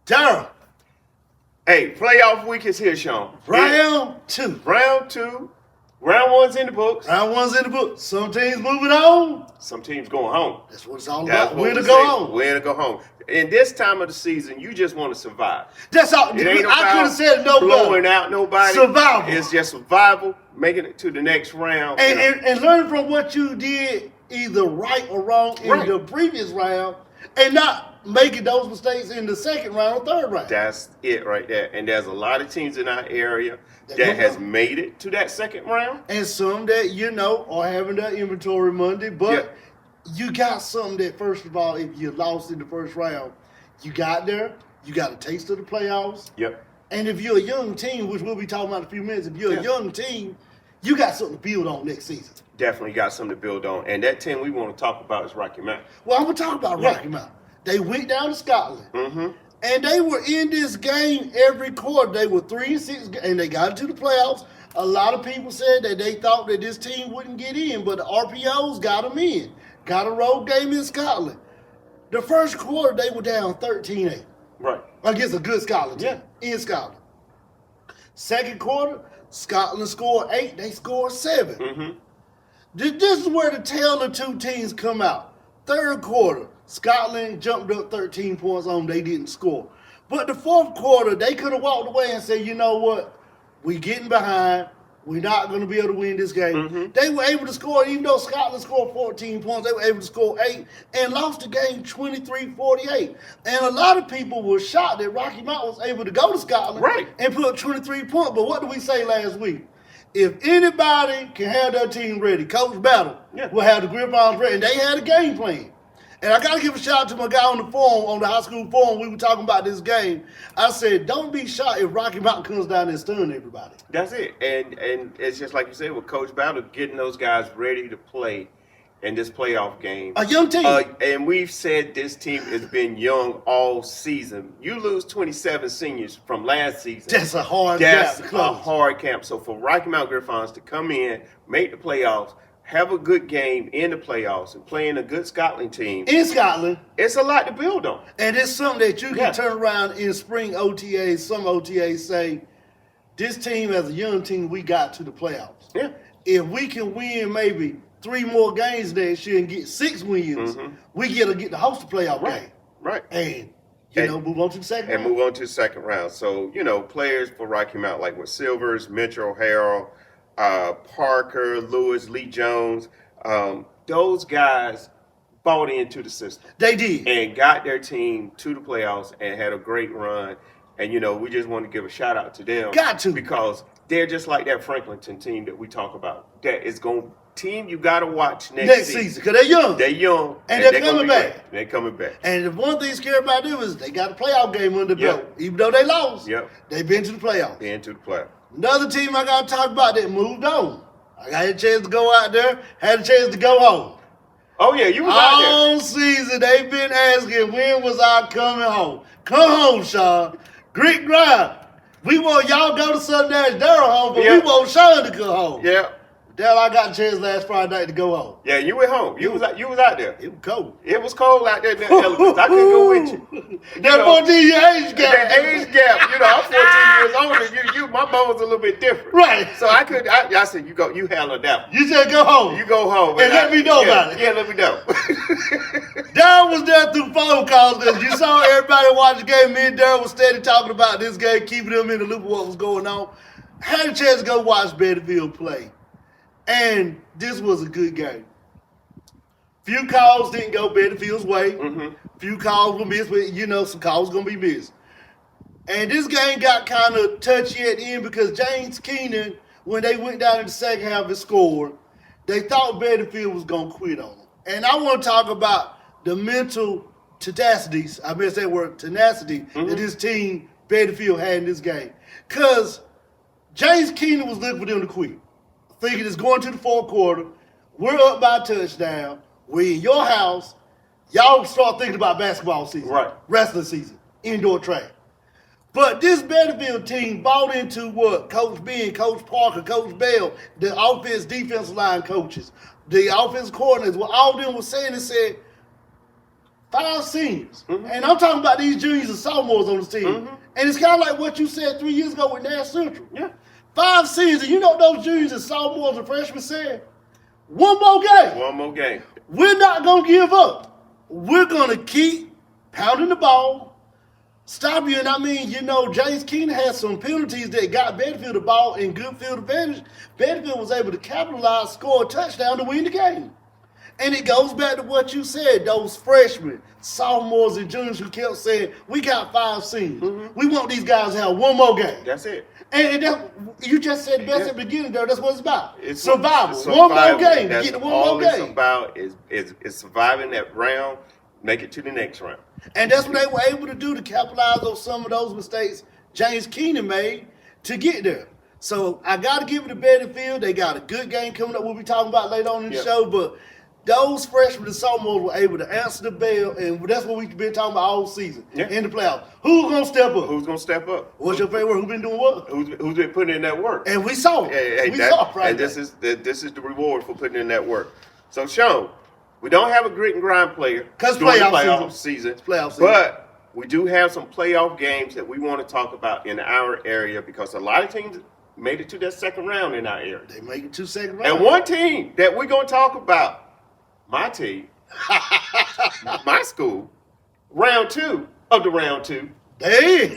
Daryl. Hey, playoff week is here, Shawn. Round two. Round two. Round one's in the books. Round one's in the book. Some teams moving on. Some teams going home. That's what it's all That's about. what Where we to go say, home. Where to go home. In this time of the season, you just want to survive. That's all. It ain't I could have about said no blowing better. out nobody. Survival. It's just survival, making it to the next round. And learn from what you did either right or wrong in the previous round and not making those mistakes in the second round or third round. That's it right there. And there's a lot of teams in our area that has made it to that second round. And some that, are having their inventory Monday. But you got something that, first of all, if you lost in the first round, you got there. You got a taste of the playoffs. Yep. And if you're a young team, which we'll be talking about in a few minutes, if you're a young team, you got something to build on next season. Definitely got something to build on. And that team we want to talk about is Rocky Mountain. Well, I'm going to talk about Rocky Mountain. They went down to Scotland. Mm-hmm. And they were in this game every quarter. They were 3-6, and they got into the playoffs. A lot of people said that they thought that this team wouldn't get in, but the RPOs got them in. Got a road game in Scotland. The first quarter, they were down 13-8. Right. Against a good Scotland team in Scotland. Second quarter, Scotland scored 8. They scored 7. Mm-hmm. This is where the tale of two teams come out. Third quarter, Scotland jumped up 13 points on them. They didn't score. But the fourth quarter, they could have walked away and said, you know what? We getting behind. We're not going to be able to win this game. Mm-hmm. They were able to score, even though Scotland scored 14 points, they were able to score 8 and lost the game 23-48. And a lot of people were shocked that Rocky Mountain was able to go to Scotland and put up 23 points. But what did we say last week? If anybody can have their team ready, Coach Battle will have the grip arms ready. And they had a game plan. And I got to give a shout out to my guy on the forum, on the high school forum. We were talking about this game. I said, don't be shocked if Rocky Mountain comes down and stun everybody. That's it. And it's just like you said with Coach Battle, getting those guys ready to play in this playoff game. A young team. And we've said this team has been young all season. You lose 27 seniors from last season. That's a hard gap to close. That's a hard camp. So for Rocky Mountain Griffons to come in, make the playoffs, have a good game in the playoffs, and playing a good Scotland team. In Scotland. It's a lot to build on. And it's something that you can turn around in spring OTAs. Some OTAs say, this team as a young team, we got to the playoffs. Yeah. If we can win maybe 3 more games next year and get 6 wins, we get to host the playoff game. Right. And move on to the second round. And move on to the second round. So, players for Rocky Mountain, like with Silvers, Mitchell, Harrell, Parker, Lewis, Lee Jones, those guys bought into the system. They did. And got their team to the playoffs and had a great run. And, we just want to give a shout out to them. Got to. Because they're just like that Franklinton team that we talk about. That is going to team you got to watch next season. Because they're young. They're young. And they're coming back. They're coming back. And the one thing scary about them is they got a playoff game under the belt. Even though they lost, they've been to the playoffs. Been to the playoffs. Another team I got to talk about that moved on. I got a chance to go out there, had a chance to go home. Oh, yeah, you was out there. All season, they've been asking, when was I coming home? Come home, Shawn. Greek Grind. We want y'all go to Sunday Daryl home, but we want Shawn to come home. Yeah. Daryl, I got a chance last Friday night to go home. Yeah, you went home. You was out there. It was cold. It was cold out there in the elements. I couldn't go with you. That 14-year age gap. That age gap. I'm 14 years older. My bone's a little bit different. Right. So I said, you handle that. You said go home. You go home. And let me know about it. Yeah, let me know. Daryl was there through phone calls because you saw everybody watch the game. Me and Daryl was steady talking about this game, keeping them in the loop of what was going on. Had a chance to go watch Bettyville play. And this was a good game. Few calls didn't go Bettyville's way. Few calls were missed, but some calls going to be missed. And this game got kind of touchy at the end because James Keenan, when they went down in the second half and scored, they thought Bettyville was going to quit on them. And I want to talk about the mental tenacity, that this team, Bettyville, had in this game. Because James Keenan was looking for them to quit. Thinking it's going to the fourth quarter. We're up by a touchdown. We're in your house. Y'all start thinking about basketball season. Right. Wrestling season. Indoor track. But this Bettyville team bought into what Coach Ben, Coach Parker, Coach Bell, the offense, defensive line coaches, the offensive coordinators, what all of them were saying and said, 5 seniors. And I'm talking about these juniors and sophomores on the team. And it's kind of like what you said 3 years ago with Nash Central. Yeah. 5 seniors, and you know what those juniors and sophomores and freshmen said? One more game. One more game. We're not going to give up. We're going to keep pounding the ball, stop you. And I mean, you know, James Keenan had some penalties that got Bedfield the ball in good field advantage. Bedfield was able to capitalize, score a touchdown to win the game. And it goes back to what you said, those freshmen, sophomores, and juniors who kept saying, we got 5 seniors. We want these guys to have one more game. That's it. And that, you just said best at the beginning there. That's what it's about. It's survival. survival. One more game. That's Get one all more game. it's about is surviving that round, make it to the next round. And that's what they were able to do to capitalize on some of those mistakes James Keenan made to get there. So I got to give it to Bedfield. They got a good game coming up. We'll be talking about later on in the show. But those freshmen and sophomores were able to answer the bell, and that's what we've been talking about all season in the playoffs. Who's going to step up? Who's going to step up? What's your favorite word? Who's been doing what? Who's been putting in that work? And we saw it. We saw it right and this is the reward for putting in that work. So, Shawn, we don't have a grit and grind player because during the playoff season. It's playoff season. But we do have some playoff games that we want to talk about in our area because a lot of teams made it to that second round in our area. They make it to second round. And one team that we're going to talk about, my team, my school, round 2 of the round 2. They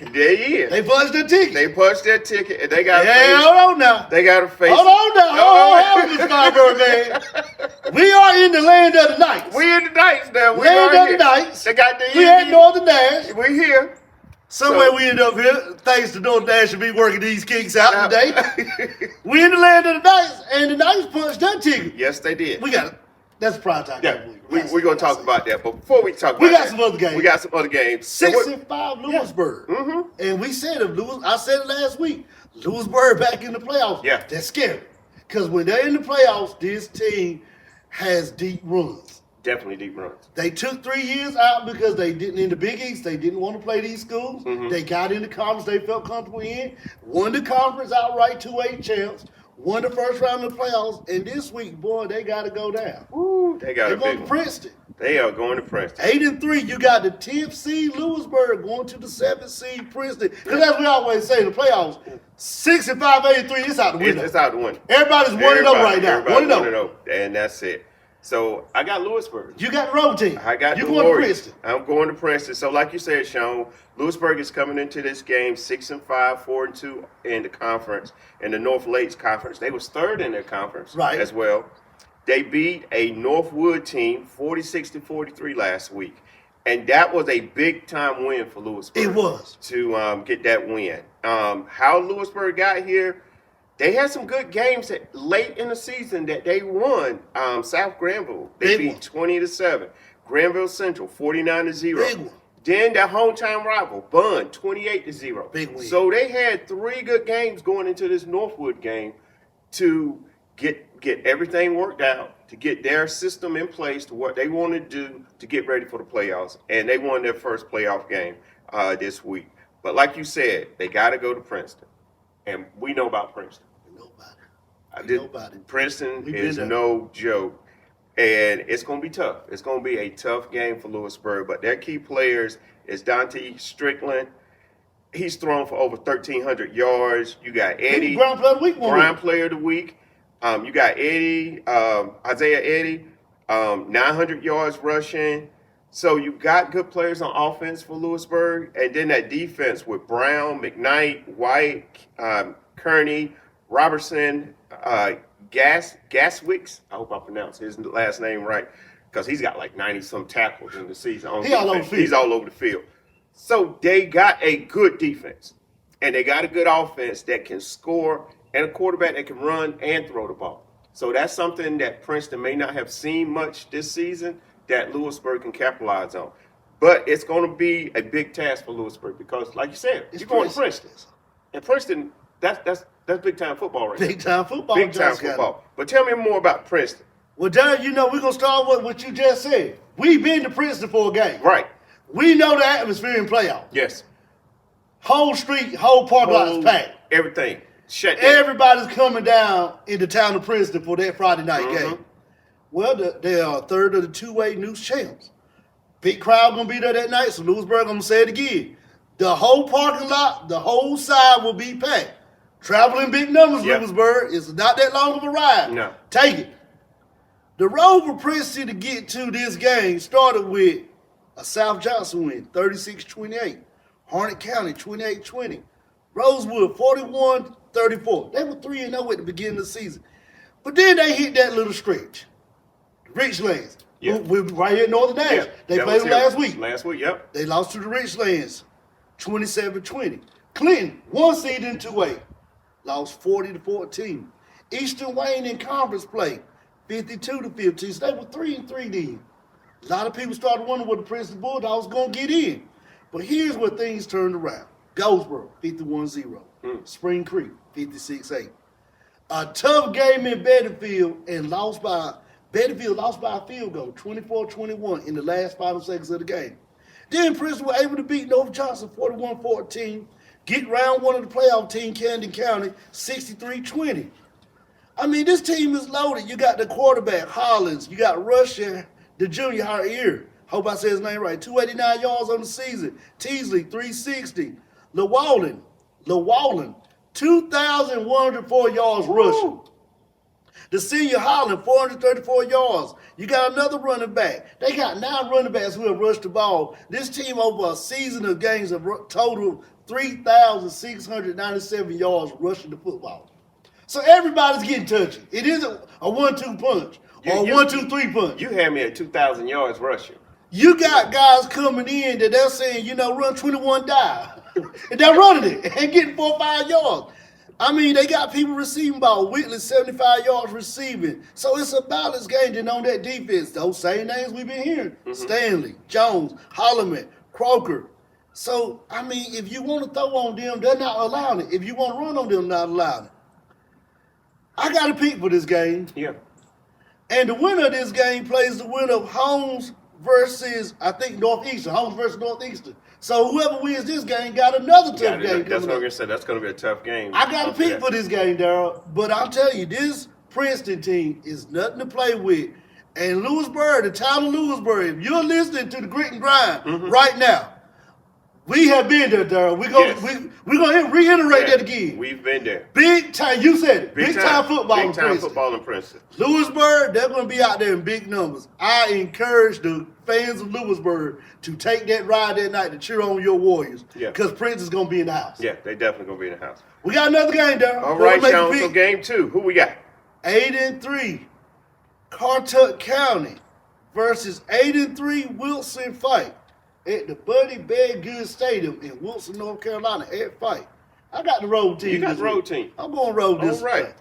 punched their ticket. They punched their ticket, and they got hold on now. They got to face. Hold on now. Hold on, Mr. Scarborough, man. We are in the land of the Knights. We in the Knights now. Land of the Knights. They got the. We at Northern Nash. We here. Somewhere we end up here, thanks to Northern Nash to be working these kinks out today. We in the land of the Knights, and the Knights punched their ticket. Yes, they did. We got it. That's prime time. Yeah, we're going to talk about that. But before we talk about we got some other games. We got some other games. 6-5 Lewisburg. And we said I said it last week, Lewisburg back in the playoffs. Yeah. That's scary. Because when they're in the playoffs, this team has deep runs. Definitely deep runs. They took 3 years out because they didn't in the Big East. They didn't want to play these schools. They got in the conference they felt comfortable in. Won the conference outright, 2-8 champs. Won the first round of the playoffs, and this week, boy, they got to go down. Ooh, they're going to Princeton. They are going to Princeton. 8-3. You got the 10th seed Lewisburg going to the 7th seed Princeton. Because as we always say in the playoffs, 6-5, 8-3. It's out the window. It's out the window. Everybody's 1-0 right now. 1-0, and that's it. So I got Lewisburg. You got the road team. I got you the going Warriors. to Princeton. I'm going to Princeton. So like you said, Shawn, Lewisburg is coming into this game 6-5, 4-2 in the conference, in the North Lakes Conference. They was third in their conference as well. They beat a Northwood team 46-43 last week. And that was a big-time win for Lewisburg. It was. To get that win. How Lewisburg got here, they had some good games late in the season that they won. South Granville, they beat 20-7. Granville Central, 49-0. Then their hometown rival, Bunn, 28-0. Big win. So they had 3 good games going into this Northwood game to get everything worked out, to get their system in place to what they want to do to get ready for the playoffs. And they won their first playoff game this week. But like you said, they got to go to Princeton. And we know about Princeton. Nobody. Princeton is no joke. And it's going to be tough. It's going to be a tough game for Lewisburg. But their key players is Dante Strickland. He's thrown for over 1,300 yards. You got Eddie. Ground Player of the Week. Ground Player of the Week. You got Eddie, Isaiah Eddie, 900 yards rushing. So you got good players on offense for Lewisburg. And then that defense with Brown, McKnight, White, Kearney, Robertson, Gaswicks. I hope I pronounced his last name right because he's got like 90-some tackles in the season. He's all over the field. He's all over the field. So they got a good defense, and they got a good offense that can score and a quarterback that can run and throw the ball. So that's something that Princeton may not have seen much this season that Lewisburg can capitalize on. But it's going to be a big task for Lewisburg because, like you said, you're going to Princeton. And Princeton, that's big-time football right now. Big-time football. Big-time football. But tell me more about Princeton. Well, Darren, you know, we're going to start with what you just said. We've been to Princeton for a game. Right. We know the atmosphere in playoffs. Yes. Whole street, whole parking lot is packed. Everything. Shut down. Everybody's coming down in the town of Princeton for that Friday night game. Well, they are third of the 2-way news champs. Big crowd gonna be there that night, so Lewisburg, I'm gonna say it again. The whole parking lot, the whole side will be packed. Traveling big numbers, Yep. Lewisburg. It's not that long of a ride. No. Take it. The road for Princeton to get to this game started with a South Johnson win, 36-28. Harnett County, 28-20. Rosewood, 41-34. They were 3-0 at the beginning of the season. But then they hit that little stretch. Richlands. Yeah. We're right here in Northern Nash. Yeah, They that played was them here last week. Last week, yep. They lost to the Richlands, 27-20. Clinton, 1 seed in 2A, lost 40-14. Eastern Wayne in conference play, 52-15. So they were 3-3 then. A lot of people started wondering what the Princeton Bulldogs was going to get in. But here's where things turned around. Goldsboro, 51-0. Spring Creek, 56-8. A tough game in Bettyfield and Bettyfield lost by a field goal, 24-21 in the last 5 seconds of the game. Then Princeton were able to beat North Johnson 41-14, get round one of the playoff team, Camden County, 63-20. I mean, this team is loaded. You got the quarterback, Hollins. You got Russia, the junior, here. Hope I said his name right. 289 yards on the season. Teasley, 360. Llewellyn, 2,104 yards rushing. The senior Holland, 434 yards. You got another running back. They got 9 running backs who have rushed the ball. This team over a season of games have totaled 3,697 yards rushing the football. So everybody's getting touchy. It isn't a 1-2 punch or a 1-2-3 punch. You had me at 2,000 yards rushing. You got guys coming in that they're saying, run 21 dive. And they're running it and getting 4 or 5 yards. I mean, they got people receiving ball. Whitley, 75 yards receiving. So it's a balanced game. Then on that defense, those same names we've been hearing. Stanley, Jones, Holloman, Croker. So, I mean, if you want to throw on them, they're not allowing it. If you want to run on them, not allowing it. I got to pick for this game. Yeah. And the winner of this game plays the winner of Holmes versus, I think, Northeastern. Holmes versus Northeastern. So whoever wins this game got another tough game. That's what I'm going to say. That's going to be a tough game. I got to pick for this game, Daryl. But I'll tell you, this Princeton team is nothing to play with. And Lewisburg, the town of Lewisburg, if you're listening to the Grit and Grind right now, we have been there, Daryl. We're going to reiterate that again. We've been there. Big time, you said it. Big time football in Big time Princeton. football in Princeton. Lewisburg, they're going to be out there in big numbers. I encourage the fans of Lewisburg to take that ride that night to cheer on your Warriors. Yeah. Because Princeton's going to be in the house. Yeah, they definitely going to be in the house. We got another game, Daryl. All right, Sean. So game 2. Who we got? 8-3, Cartuck County versus 8-3 Wilson Fight at the Buddy Bedgood Stadium in Wilson, North Carolina. At Fight. I got the road team. You got the road team. I'm going road this All right. time.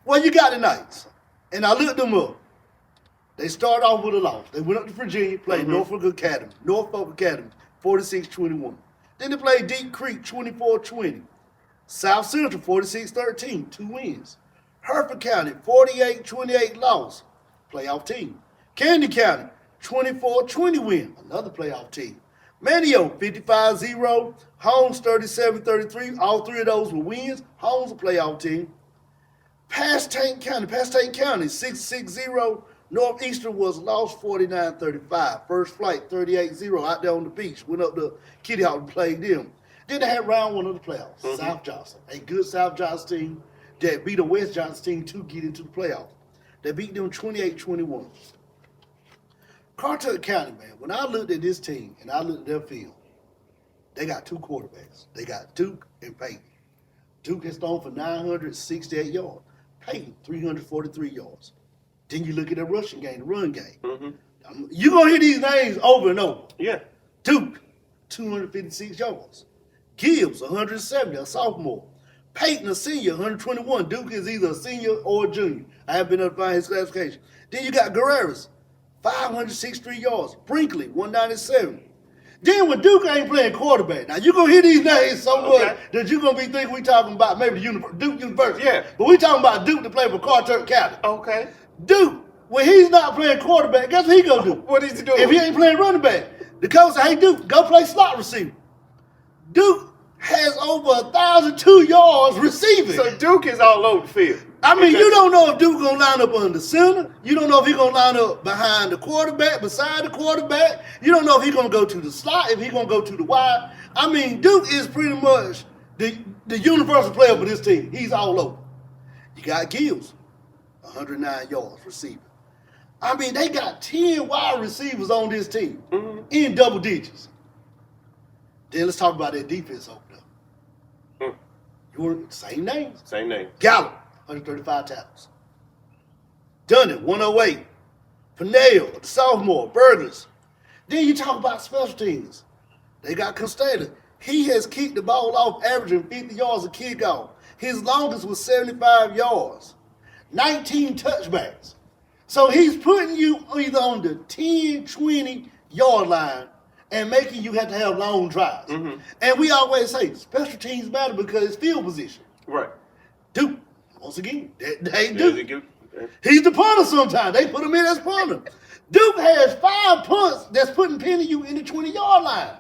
Well, you got the Knights. And I looked them up. They started off with a loss. They went up to Virginia, played Norfolk Academy, 46-21. Then they played Deep Creek, 24-20. South Central, 46-13, 2 wins. Hereford County, 48-28 loss, playoff team. Camden County, 24-20 win, another playoff team. Manio, 55-0. Holmes, 37-33. All 3 of those were wins. Holmes, a playoff team. Pastank County, 6-6-0. Northeastern was lost 49-35. First Flight, 38-0 out there on the beach. Went up to Kitty Hawk and played them. Then they had round 1 of the playoffs. South Johnson, a good South Johnson team that beat a West Johnson team to get into the playoffs. They beat them 28-21. Cartuck County, man, when I looked at this team and I looked at their field, they got 2 quarterbacks. They got Duke and Peyton. Duke has thrown for 968 yards. Peyton, 343 yards. Then you look at the rushing game, the run game. You're going to hear these names over and over. Yeah. Duke, 256 yards. Gibbs, 170, a sophomore. Peyton, a senior, 121. Duke is either a senior or a junior. I have been able to find his classification. Then you got Guerreras, 563 yards. Brinkley, 197. Then when Duke ain't playing quarterback, now you're going to hear these names so much that you're going to be thinking we talking about maybe Duke University. Yeah. But we talking about Duke to play for Cartuck County. Okay. Duke, when he's not playing quarterback, guess what he going to do? What is he doing? If he ain't playing running back, the coach said, hey, Duke, go play slot receiver. Duke has over 1,002 yards receiving. So Duke is all over the field. I mean, you don't know if Duke gonna line up on the center. You don't know if he gonna line up behind the quarterback, beside the quarterback. You don't know if he gonna go to the slot, if he gonna go to the wide. I mean, Duke is pretty much the universal player for this team. He's all over. You got Gills, 109 yards receiving. I mean, they got 10 wide receivers on this team in double digits. Then let's talk about that defense over there. You want same names? Same name. Gallup, 135 tackles. Dunning, 108. Pennell, the sophomore. Burgers. Then you talk about special teams. They got Constantine. He has kicked the ball off, averaging 50 yards a kickoff. His longest was 75 yards. 19 touchbacks. So he's putting you either on the 10, 20 yard line and making you have to have long drives. And we always say special teams matter because it's field position. Right. Duke, once again, they do. He's the punter sometimes. They put him in as punter. Duke has 5 punts that's pinning you in the 20-yard line.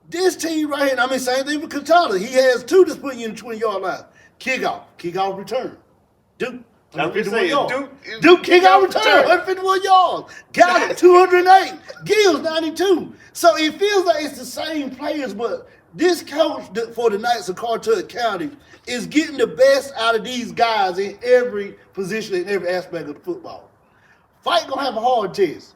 This team right here, I mean, same thing with Cantata. He has 2 that's putting you in the 20-yard line. Kickoff return. Duke. I'm just saying, Duke kickoff return, 151 yards. Gallup, 208. Gills, 92. So it feels like it's the same players, but this coach for the Knights of Carteret County is getting the best out of these guys in every position, in every aspect of the football. Fight gonna have a hard test.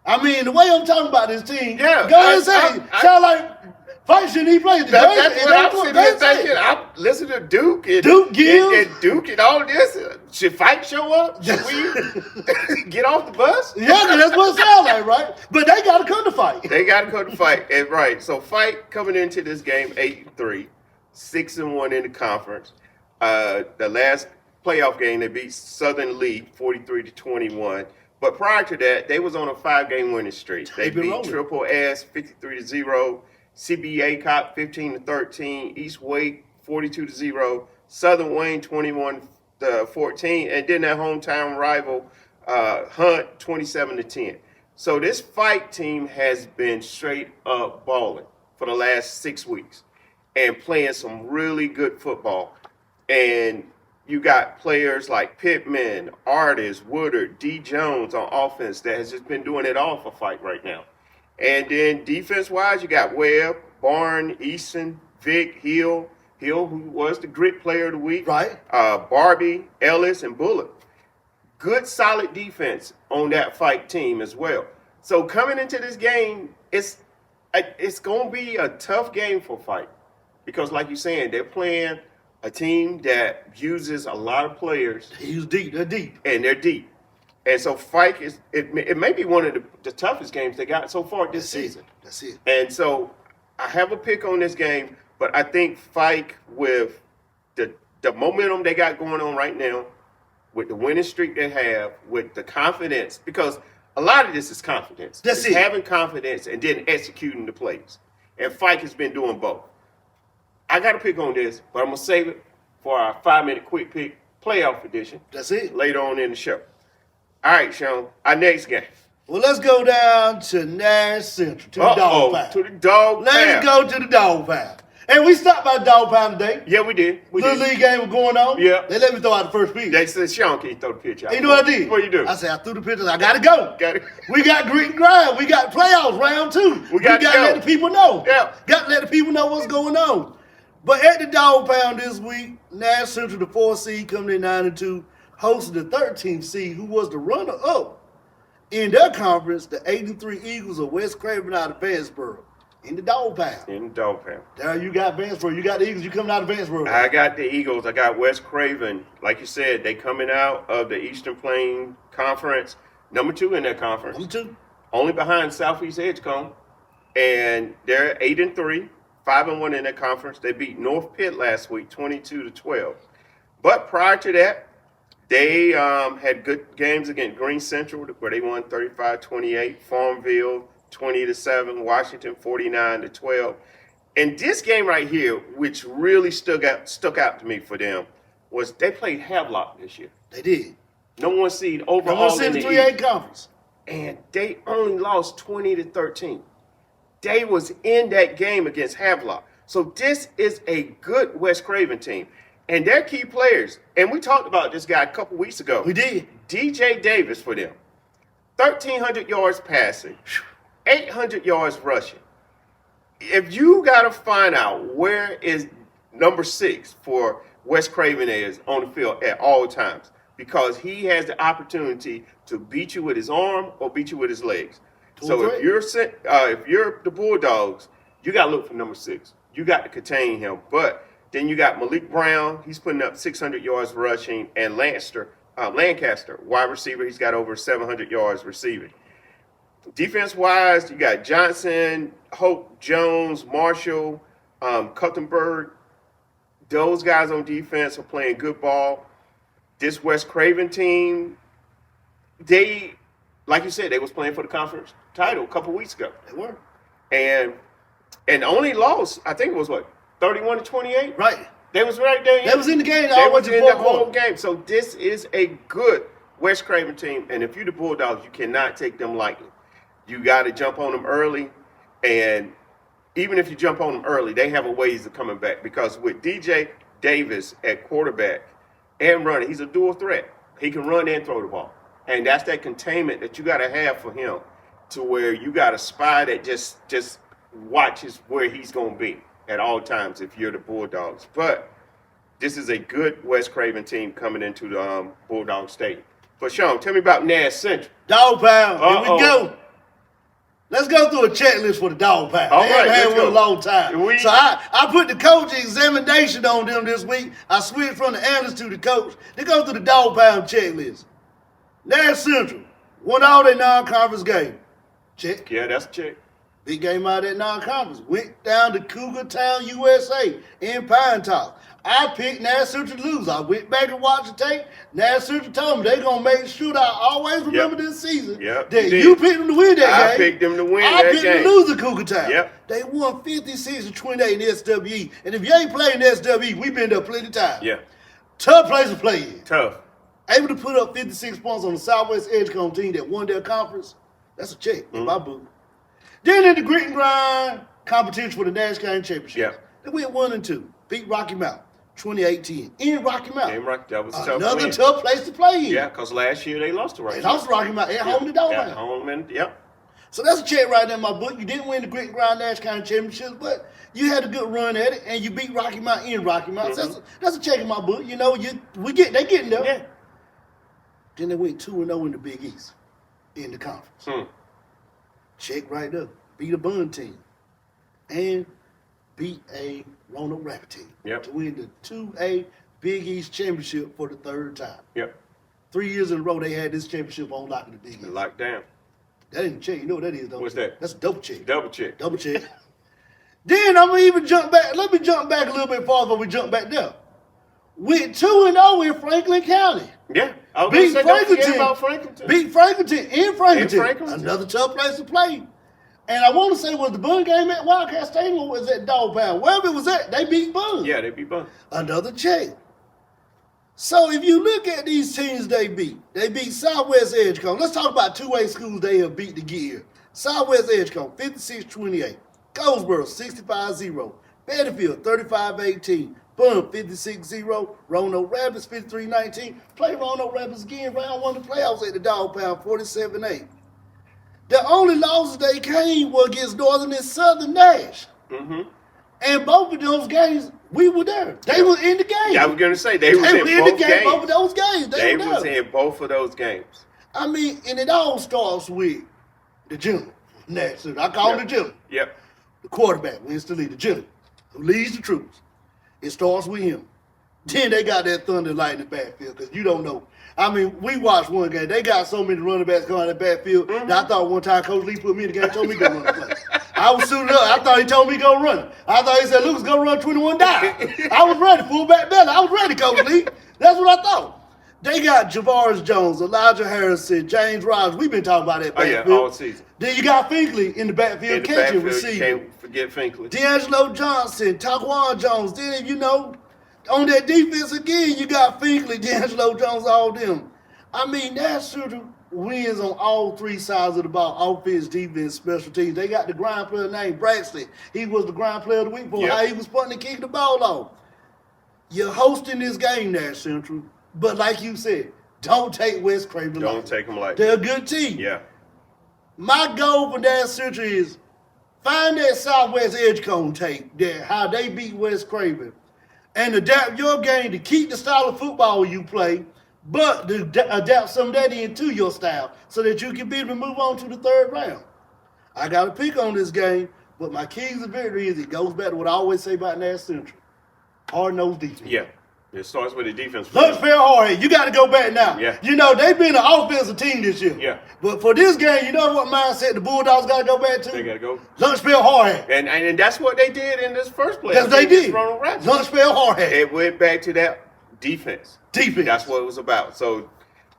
I mean, the way I'm talking about this team, go ahead and say, sound like Fight shouldn't he play? That's what I'm sitting here thinking. I'm listening to Duke and Gills and Duke and all this. Should Fight show up? Should we get off the bus? Yeah, that's what it sounds like, right? But they got to come to Fight. They got to come to Fight, and right. So Fight coming into this game 8-3, 6-1 in the conference. The last playoff game they beat Southern League 43-21. But prior to that, they was on a 5-game winning streak. They beat Triple S 53-0. CBA Cop 15-13, East Wake 42-0, Southern Wayne 21-14, and then their hometown rival Hunt 27-10. So this Fight team has been straight up balling for the last 6 weeks and playing some really good football. And you got players like Pittman, Artis, Woodard, D. Jones on offense that has just been doing it all for Fight right now. And then defense-wise, you got Webb, Barn, Easton, Vic, Hill, who was the grit player of the week. Right. Barbie, Ellis, and Bullock. Good, solid defense on that Fight team as well. So coming into this game, it's going to be a tough game for Fight. Because like you're saying, they're playing a team that uses a lot of players. They use deep. They're deep. And they're deep. And so Fight it may be one of the toughest games they got so far this season. That's it. And so I have a pick on this game, but I think Fight with the momentum they got going on right now, with the winning streak they have, with the confidence, because a lot of this is confidence. That's it. Having confidence and then executing the plays. And Fight has been doing both. I got a pick on this, but I'm going to save it for our 5-minute quick pick playoff edition. That's it. Later on in the show. All right, Shawn, our next game. Well, let's go down to Nash Central, to the Dog Pound. To the Dog Pound. Let's go to the Dog Pound. And we stopped by the Dog Pound today. Yeah, we did. Little league game was going on. Yeah. They let me throw out the first pitch. They said, Shawn, can you throw the pitch out? You know what I did? What you do? I said, I threw the pitch. I got to go. Got it. We got grit and grind. We got playoffs round 2. We got to let the people know. Yeah. Got to let the people know what's going on. But at the Dog Pound this week, Nash Central, the 4th seed, coming in 9-2, hosted the 13th seed, who was the runner-up in their conference, the 8-3 Eagles of West Craven out of Vanceboro, in the Dog Pound. In the Dog Pound. There you got Vanceboro. You got the Eagles. You coming out of Vanceboro. I got the Eagles. I got West Craven. Like you said, they coming out of the Eastern Plain Conference, number 2 in that conference. Number 2. Only behind Southeast Edgecombe. And they're 8-3, 5-1 in that conference. They beat North Pitt last week, 22-12. But prior to that, they had good games against Green Central, where they won 35-28, Farmville 20-7, Washington 49-12. And this game right here, which really stuck out to me for them, was they played Havelock this year. They did. No one seed overall in the 3A conference. And they only lost 20-13. They was in that game against Havelock. So this is a good West Craven team. And they're key players. And we talked about this guy a couple weeks ago. We did. DJ Davis for them. 1,300 yards passing, 800 yards rushing. If you got to find out where is number 6 for Wes Craven is on the field at all times, because he has the opportunity to beat you with his arm or beat you with his legs. So if you're the Bulldogs, you got to look for number 6. You got to contain him. But then you got Malik Brown. He's putting up 600 yards rushing, and Lancaster, wide receiver. He's got over 700 yards receiving. Defense-wise, you got Johnson, Hope, Jones, Marshall, Cuttenberg. Those guys on defense are playing good ball. This Wes Craven team, they, like you said, they was playing for the conference title a couple weeks ago. They were. And only lost, I think it was 31-28? Right. They was right there. They was in the game. They was in the whole game. So this is a good Wes Craven team. And if you're the Bulldogs, you cannot take them lightly. You got to jump on them early. And even if you jump on them early, they have a ways of coming back. Because with DJ Davis at quarterback and running, he's a dual threat. He can run and throw the ball. And that's that containment that you got to have for him, to where you got a spy that just watches where he's going to be at all times if you're the Bulldogs. But this is a good Wes Craven team coming into the Bulldog Stadium. But Shawn, tell me about Nash Central. Dog pound. Here we go. Let's go through a checklist for the dog pound. All they right, haven't had let's one in a go. long time. So I put the coach examination on them this week. I switched from the analyst to the coach. They go through the dog pound checklist. Nash Central won all their non-conference game. Check. Yeah, that's a check. Big game out of that non-conference. Went down to Cougar Town, USA in Pine Top. I picked Nash Central to lose. I went back and watched the tape. Nash Central told me they're going to make sure that I always remember this season that you picked them to win that game. I picked them to win I that picked game. them to lose to Cougar Town. Yep. They won 56-28 in the SWE. And if you ain't playing the SWE, we've been there plenty of times. Yeah. Tough place to play in. Tough. Able to put up 56 points on the Southwest Edgecombe team that won their conference. That's a check in my book. Then in the grit and grind competition for the Nash County Championship, they went 1-2. Beat Rocky Mount 28-10 in Rocky Mount. That was tough. Another tough place to play in. Yeah, because last year they lost to Rocky They Mount. lost to Rocky Mount at home to Dog At home, and So that's a check right there in my book. You didn't win the grit and grind Nash County Championships, but you had a good run at it, and you beat Rocky Mount in Rocky Mount. So that's a check in my book. You know, they getting there. Yeah. Then they went 2-0 in the Big East in the conference. Check right there. Beat a Bun team and beat a Roanoke Rapid team to win the 2A Big East Championship for the third time. 3 years in a row they had this championship on lock in the Big East. Locked down. That ain't a check. You know what that is, don't What's you? that? That's a double check. Double check. Double check. Then I'm going to even jump back. Let me jump back a little bit farther before we jump back there. Went 2-0 in Franklin County. Yeah. I was Beat say, Franklinton. about Franklinton. Beat Franklinton in Franklinton. Franklinton. Another tough place to play. And I want to say, was the Bun game at Wildcat Stadium or was it Dog Pound? Wherever it was at, they beat Bun. Yeah, they beat Bun. Another check. So if you look at these teams they beat Southwest Edgecombe. Let's talk about 2A schools they have beat to get here. Southwest Edgecombe, 56-28. Goldsboro, 65-0. Bettyfield, 35-18. Bun, 56-0. Roanoke Rapids, 53-19. Play Roanoke Rapids again, round one of the playoffs at the Dog Pound, 47-8. The only losses they came were against Northern and Southern Nash. And both of those games, we were there. They were in the game. Yeah, I was going to say, they were in both games. Both of those games. They was in both of those games. I mean, and it all starts with the general. Nash. I call him the general. Yep. The quarterback wins the lead. The general who leads the troops. It starts with him. Then they got that thunder light in the backfield because you don't know. I mean, we watched one game. They got so many running backs coming out of the backfield that I thought one time Coach Lee put me in the game and told me to go run the play. I was suited up. I thought he told me to go run. I thought he said, Lucas, go run 21 down. I was ready. Fullback belly. I was ready, Coach Lee. That's what I thought. They got Javaris Jones, Elijah Harrison, James Rogers. We've been talking about that backfield. Oh, yeah, all season. Then you got Finkley in the backfield catching, receiving. You can't forget Finkley. D'Angelo Johnson, Taquan Jones. Then, you know, on that defense again, you got Finkley, D'Angelo Jones, all them. I mean, that sort of wins on all three sides of the ball, offense, defense, special teams. They got the grind player named Braxton. He was the grind player of the week for how he was punting and kicking the ball off. You're hosting this game there, Central. But like you said, don't take West Craven lightly. Don't take them like They're a good team. Yeah. My goal for Dan Central is find that Southwest Edgecombe tape, that how they beat West Craven, and adapt your game to keep the style of football you play, but to adapt some of that into your style so that you can be able to move on to the third round. I got to pick on this game, but my keys of victory is it goes back to what I always say about Nash Central. Hard-nosed defense. Yeah. It starts with the defense. Lunchville Hardhead, you got to go back now. Yeah. You know, they've been an offensive team this year. Yeah. But for this game, you know what mindset the Bulldogs got to go back to? They got to go. Lunchville Hardhead. And that's what they did in this first place. Yes, they did. Lunchville Hardhead. It went back to that defense. That's what it was about. So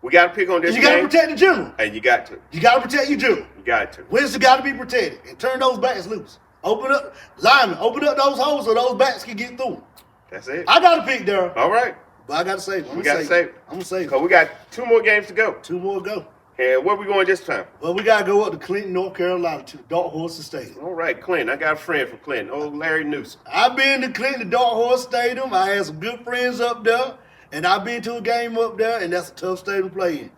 we got to pick on this You game. got to protect the general. And you got to. You got to protect your general. You got to. Winston got to be protected. And turn those backs loose. Open up, linemen, open up those holes so those backs can get through. That's it. I got to pick Daryl. All right. But I got to save him. We got to save. I'm going to save him. Because we got 2 more games to go. 2 more to go. And where we going this time? Well, we got to go up to Clinton, North Carolina to the Dark Horse Stadium. All right, Clinton. I got a friend from Clinton, old Larry Newsom. I've been to Clinton, the Dark Horse Stadium. I had some good friends up there. And I've been to a game up there, and that's a tough stadium to play in.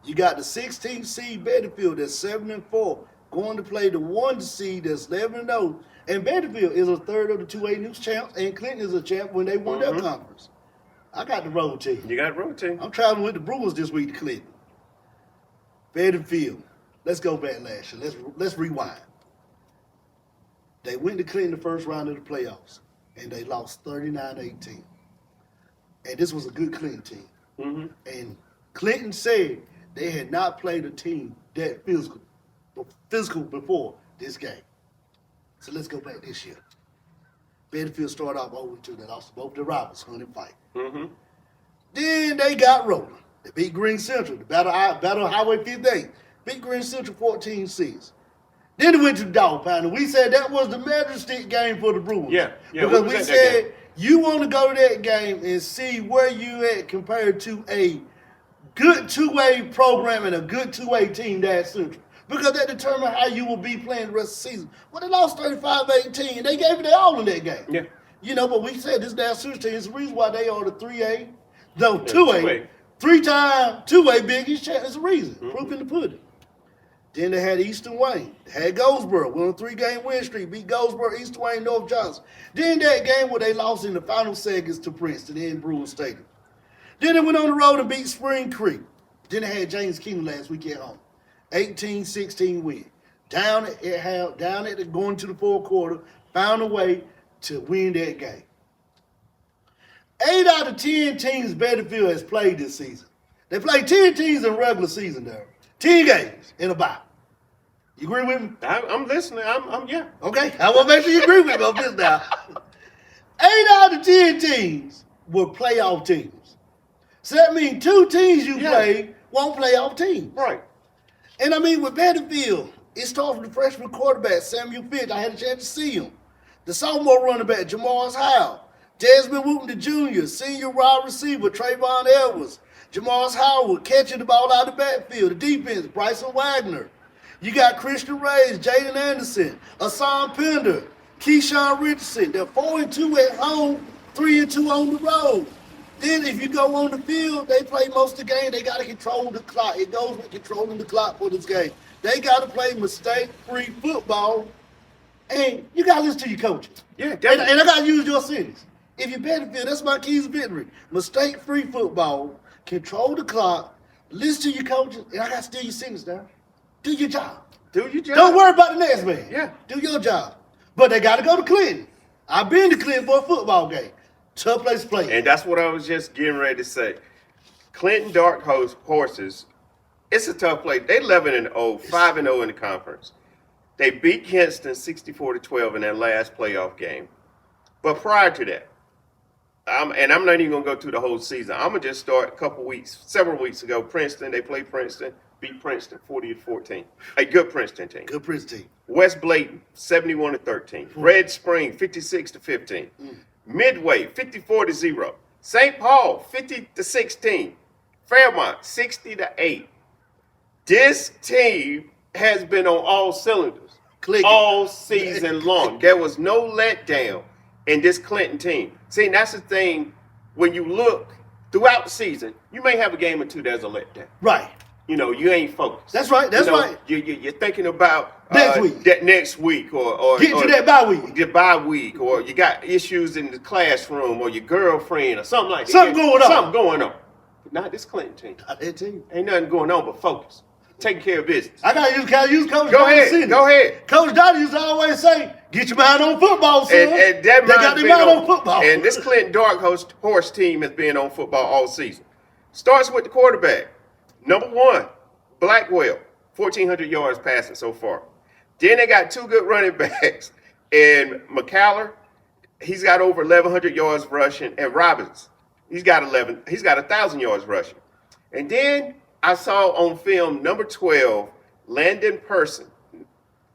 You got the 16th seed Bettyfield that's 7-4, going to play the 1 seed that's 11-0. And Bettyfield is a third of the 2A News champs, and Clinton is a champ when they won their conference. I got the road team. You got a road team. I'm traveling with the Brewers this week to Clinton. Bettyfield. Let's go back last year. Let's rewind. They went to Clinton the first round of the playoffs, and they lost 39-18. And this was a good Clinton team. Mm-hmm. And Clinton said they had not played a team that physical before this game. So let's go back this year. Bettyfield started off 0-2. They lost both their rivals, Hunt and Fight. Mm-hmm. Then they got rolling. They beat Green Central, the Battle Highway 58. Beat Green Central 14-6. Then they went to the Dog Pound, and we said that was the measure stick game for the Brewers. Yeah. Because we said you want to go to that game and see where you at compared to a good 2A program and a good 2A team that's Central. Because that determines how you will be playing the rest of the season. Well, they lost 35-18, and they gave it their all in that game. Yeah. You know, but we said this Nash Central team is the reason why they are the 3A, no, 2A, 3-time 2A Big East champ. It's the reason. Proof in the pudding. Then they had Eastern Wayne. They had Goldsboro. Went on a 3-game win streak. Beat Goldsboro, Eastern Wayne, North Johnson. Then that game where they lost in the final seconds to Princeton in Brewer Stadium. Then they went on the road and beat Spring Creek. Then they had James Kingdom last week at home. 18-16 win. Down at the going to the fourth quarter, found a way to win that game. 8 out of 10 teams Bettyfield has played this season. They played 10 teams in regular season there. 10 games in a bye. You agree with me? I'm listening. I'm yeah. Okay, I want to make sure you agree with me on this now. 8 out of 10 teams were playoff teams. So that means 2 teams you played won't playoff teams. Right. And I mean, with Bettyfield, it starts with the freshman quarterback, Samuel Fitch. I had a chance to see him. The sophomore running back, Jamar's Howe. Desmond Wooten, the junior. Senior wide receiver, Trayvon Edwards. Jamar's Howard catching the ball out of the backfield. The defense, Bryson Wagner. You got Christian Reyes, Jaden Anderson, Asan Pender, Keyshawn Richardson. They're 4-2 at home, 3-2 on the road. Then if you go on the field, they play most of the game. They got to control the clock. It goes with controlling the clock for this game. They got to play mistake-free football, and you got to listen to your coaches. Yeah, definitely. And I got to use your sentence. If you Bettyfield, that's my keys of victory. Mistake-free football, control the clock, listen to your coaches, and I got to steal your sentence now. Do your job. Do your job. Don't worry about the next man. Yeah. Do your job. But they got to go to Clinton. I've been to Clinton for a football game. Tough place to play. And that's what I was just getting ready to say. Clinton Dark Horses, it's a tough place. They 11-0, 5-0 in the conference. They beat Kinston 64-12 in their last playoff game. But prior to that, I'm not even going to go through the whole season. I'm going to just start several weeks ago. Princeton, they played Princeton, beat Princeton 40-14. A good Princeton team. Good Princeton team. West Bladen, 71-13. Red Spring, 56-15. Midway, 54-0. St. Paul, 50-16. Fairmont, 60-8. This team has been on all cylinders all season long. There was no letdown in this Clinton team. See, that's the thing when you look throughout the season, you may have a game or two that's a letdown. Right. You know, you ain't focused. That's right. That's right. You're thinking about next week. That next week, or get to that bye week. Your bye week, or you got issues in the classroom, or your girlfriend, or something like that. Something going on. But not this Clinton team. Not that team. Ain't nothing going on but focus. Taking care of business. I gotta use Coach Go Donnie ahead. Senior. Go ahead. Coach Donnie used to always say, "Get your mind on football, son." And they got their mind on football. And this Clinton Dark Horse team has been on football all season. Starts with the quarterback. Number 1, Blackwell, 1,400 yards passing so far. Then they got 2 good running backs. And McCallum, he's got over 1,100 yards rushing. And Robbins, he's got 1,000 yards rushing. And then I saw on film number 12, Landon Person.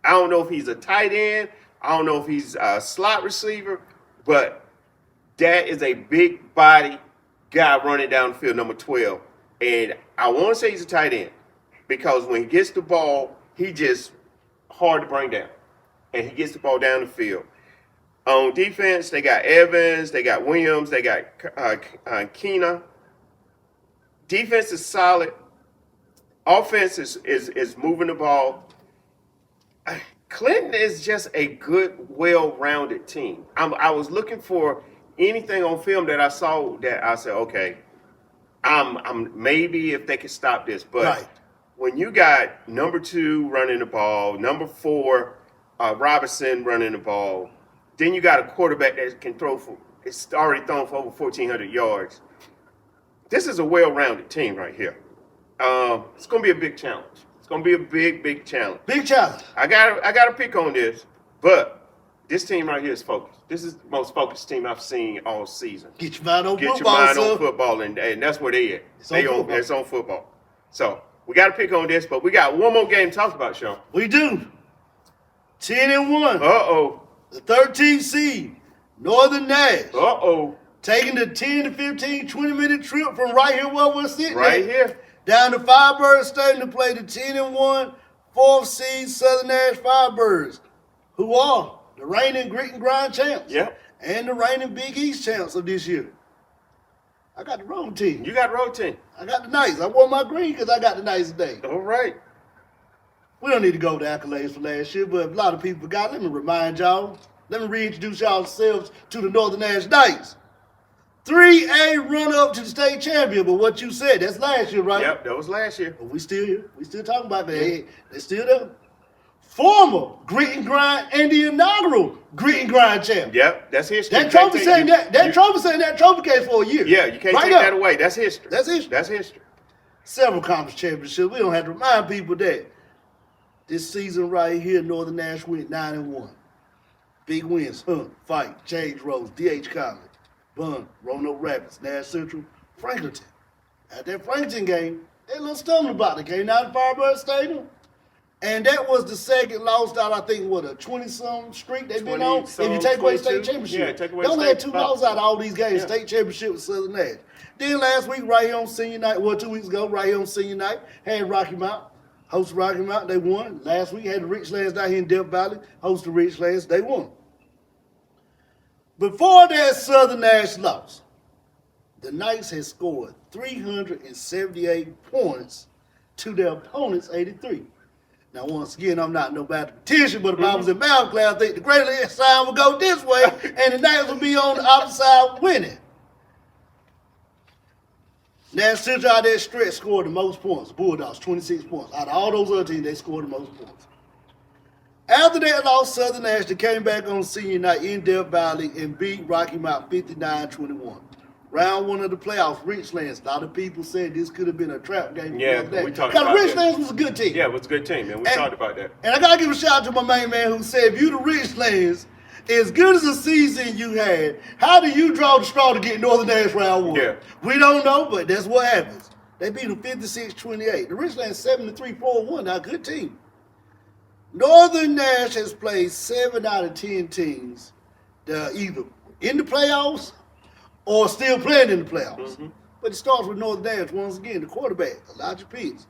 I don't know if he's a tight end. I don't know if he's a slot receiver. But that is a big body guy running down the field, number 12. And I want to say he's a tight end because when he gets the ball, he just hard to bring down. And he gets the ball down the field. On defense, they got Evans, they got Williams, they got Keena. Defense is solid. Offense is moving the ball. Clinton is just a good, well-rounded team. I was looking for anything on film that I saw that I said, okay, I'm maybe if they can stop this. But right. When you got number 2 running the ball, number 4 Robinson running the ball, then you got a quarterback that can throw for. It's already thrown for over 1,400 yards. This is a well-rounded team right here. It's going to be a big challenge. It's going to be a big challenge. Big challenge. I got to pick on this, but this team right here is focused. This is the most focused team I've seen all season. Get your mind on Get football, your mind son. on football, and that's where they at. It's on football. So we got to pick on this, but we got one more game to talk about, Shawn. We do. 10-1. Uh-oh. The 13th seed, Northern Nash. Uh-oh. Taking the 10 to 15, 20-minute trip from right here where we're sitting Right at, here. down to Firebird Stadium to play the 10-1 4th seed Southern Nash Firebirds, who are the reigning grit and grind champs. Yep. And the reigning Big East champs of this year. I got the wrong team. You got road team. I got the nice. I wore my green because I got the nice day. All right. We don't need to go to accolades for last year, but a lot of people forgot. Let me remind y'all. Let me reintroduce y'all selves to the Northern Nash Knights. 3A run-up to the state champion, but what you said, that's last year, right? Yep, that was last year. But we still here. We still talking about that. Hey, they're still there. Former grit and grind and the inaugural grit and grind champ. Yep, that's history. That trophy saying that trophy case for a year. Yeah, you can't right take that away. That's history. That's history. That's history. Several conference championships. We don't have to remind people that this season right here, Northern Nash went 9-1. Big wins, Hunt, Fight, James Rose, D.H. College, Bun, Roanoke Rapids, Nash Central, Franklinton. At that Franklinton game, they a little stumbling block. They came down to Firebird Stadium. And that was the second loss out, I think, what, a 20-some streak they've been on? If you take away state championship. Yeah, take away they only had 2 state losses out of all these games. Yeah. State championship with Southern Nash. Then last week, right here on senior night, 2 weeks ago, right here on senior night, had Rocky Mount. Hosted Rocky Mount, they won. Last week, had the Richlands down here in Death Valley. Hosted Richlands, they won. Before that Southern Nash loss, the Knights had scored 378 points to their opponent's 83. Now, once again, I'm not no mathematician, but if I was in math class, I think the greater sign would go this way, and the Knights would be on the opposite side winning. Nash Central out there stretch scored the most points. Bulldogs, 26 points. Out of all those other teams, they scored the most points. After that loss, Southern Nash, they came back on senior night in Death Valley and beat Rocky Mount 59-21. Round 1 of the playoffs, Richlands. A lot of people said this could have been a trap game. Yeah, we talked about because that. Richlands was a good team. Yeah, it was a good team, man. We talked about that. And I got to give a shout out to my main man who said, if you the Richlands, as good as the season you had, how do you draw the straw to get Northern Nash round 1? Yeah. We don't know, but that's what happens. They beat them 56-28. The Richlands 7-3, 4-1. Now, good team. Northern Nash has played 7 out of 10 teams that are either in the playoffs or still playing in the playoffs. Mm-hmm. But it starts with Northern Nash once again. The quarterback, Elijah Pitts,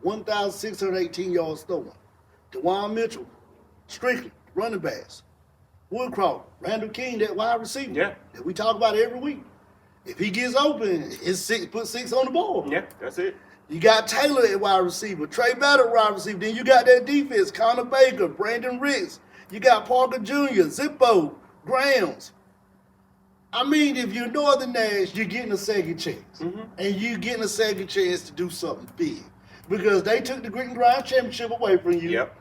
1,618 yards thrown. DeJuan Mitchell, Strickland, running backs. Woodcroft, Randall King, that wide receiver that we talk about every week. If he gets open, it's six. Put 6 on the board. Yeah, that's it. You got Taylor at wide receiver, Trey Battle at wide receiver. Then you got that defense: Connor Baker, Brandon Ricks. You got Parker Jr., Zippo, Grams. I mean, if you're Northern Nash, you're getting a second chance. Mm-hmm. And you're getting a second chance to do something big. Because they took the Grit and Grind Championship away from you. Yep.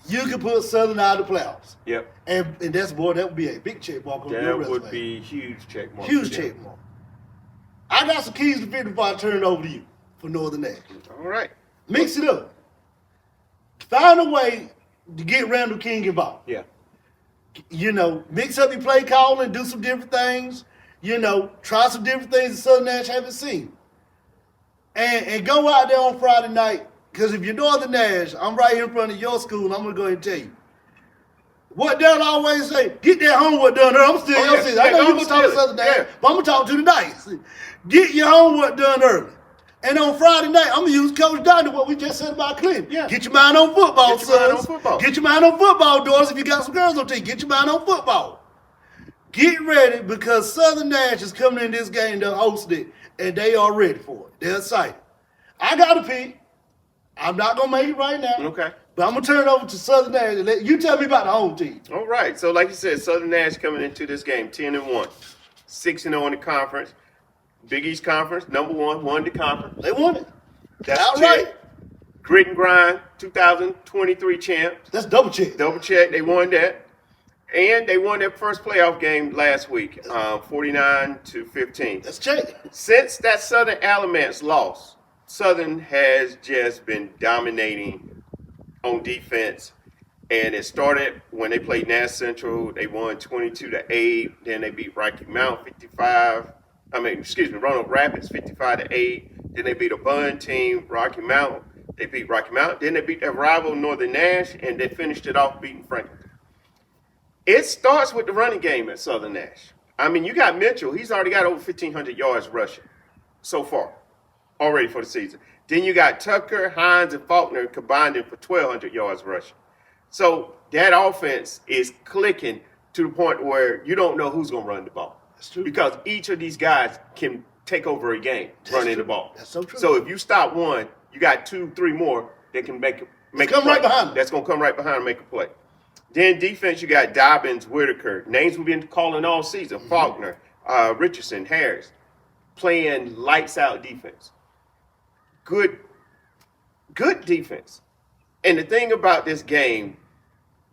You can put Southern out of the playoffs. Yep. And that would be a big check mark on your resume. That would be huge check mark. Huge check mark. I got some keys to victory before I turn it over to you for Northern Nash. All right. Mix it up. Find a way to get Randall King involved. Yeah. You know, mix up your play calling, do some different things. You know, try some different things that Southern Nash haven't seen. And go out there on Friday night, because if you're Northern Nash, I'm right here in front of your school, and I'm going to go ahead and tell you. What Darryl always say, get that homework done early. I'm still your season. I know you're going to talk to Southern Nash, but I'm going to talk to the Knights. Get your homework done early. And on Friday night, I'm going to use Coach Donnie, what we just said about Clinton. Yeah. Get your mind on football, Get your mind on sons. football. Get your mind on football, daughters. If you got some girls on team, get your mind on football. Get ready, because Southern Nash is coming in this game to host it, and they are ready for it. They're excited. I got a pick. I'm not going to make it right now. Okay. But I'm going to turn it over to Southern Nash and let you tell me about the home team. All right. So, like you said, Southern Nash coming into this game 10-1, 6-0 in the conference. Big East Conference, number 1, won the conference. They won it. That's outright. check. Grit and Grind, 2023 champs. That's double check. Double check. They won that. And they won their first playoff game last week, 49-15. That's check. Since that Southern Alamance loss, Southern has just been dominating on defense. And it started when they played Nash Central. They won 22-8. Then they beat Rocky Mount Roanoke Rapids 55-8. Then they beat a Bun team, Rocky Mount. They beat Rocky Mount. Then they beat their rival Northern Nash, and they finished it off beating Franklin. It starts with the running game at Southern Nash. I mean, you got Mitchell. He's already got over 1,500 yards rushing so far, already for the season. Then you got Tucker, Hines, and Faulkner combining for 1,200 yards rushing. So that offense is clicking to the point where you don't know who's going to run the ball. That's true. Because each of these guys can take over a game running the ball. That's so true. So if you stop one, you got 2, 3 more that can make a come play. right behind them. That's going to come right behind and make a play. Then defense, you got Dobbins, Whitaker, names we've been calling all season, Faulkner, Richardson, Harris, playing lights out defense. Good defense. And the thing about this game,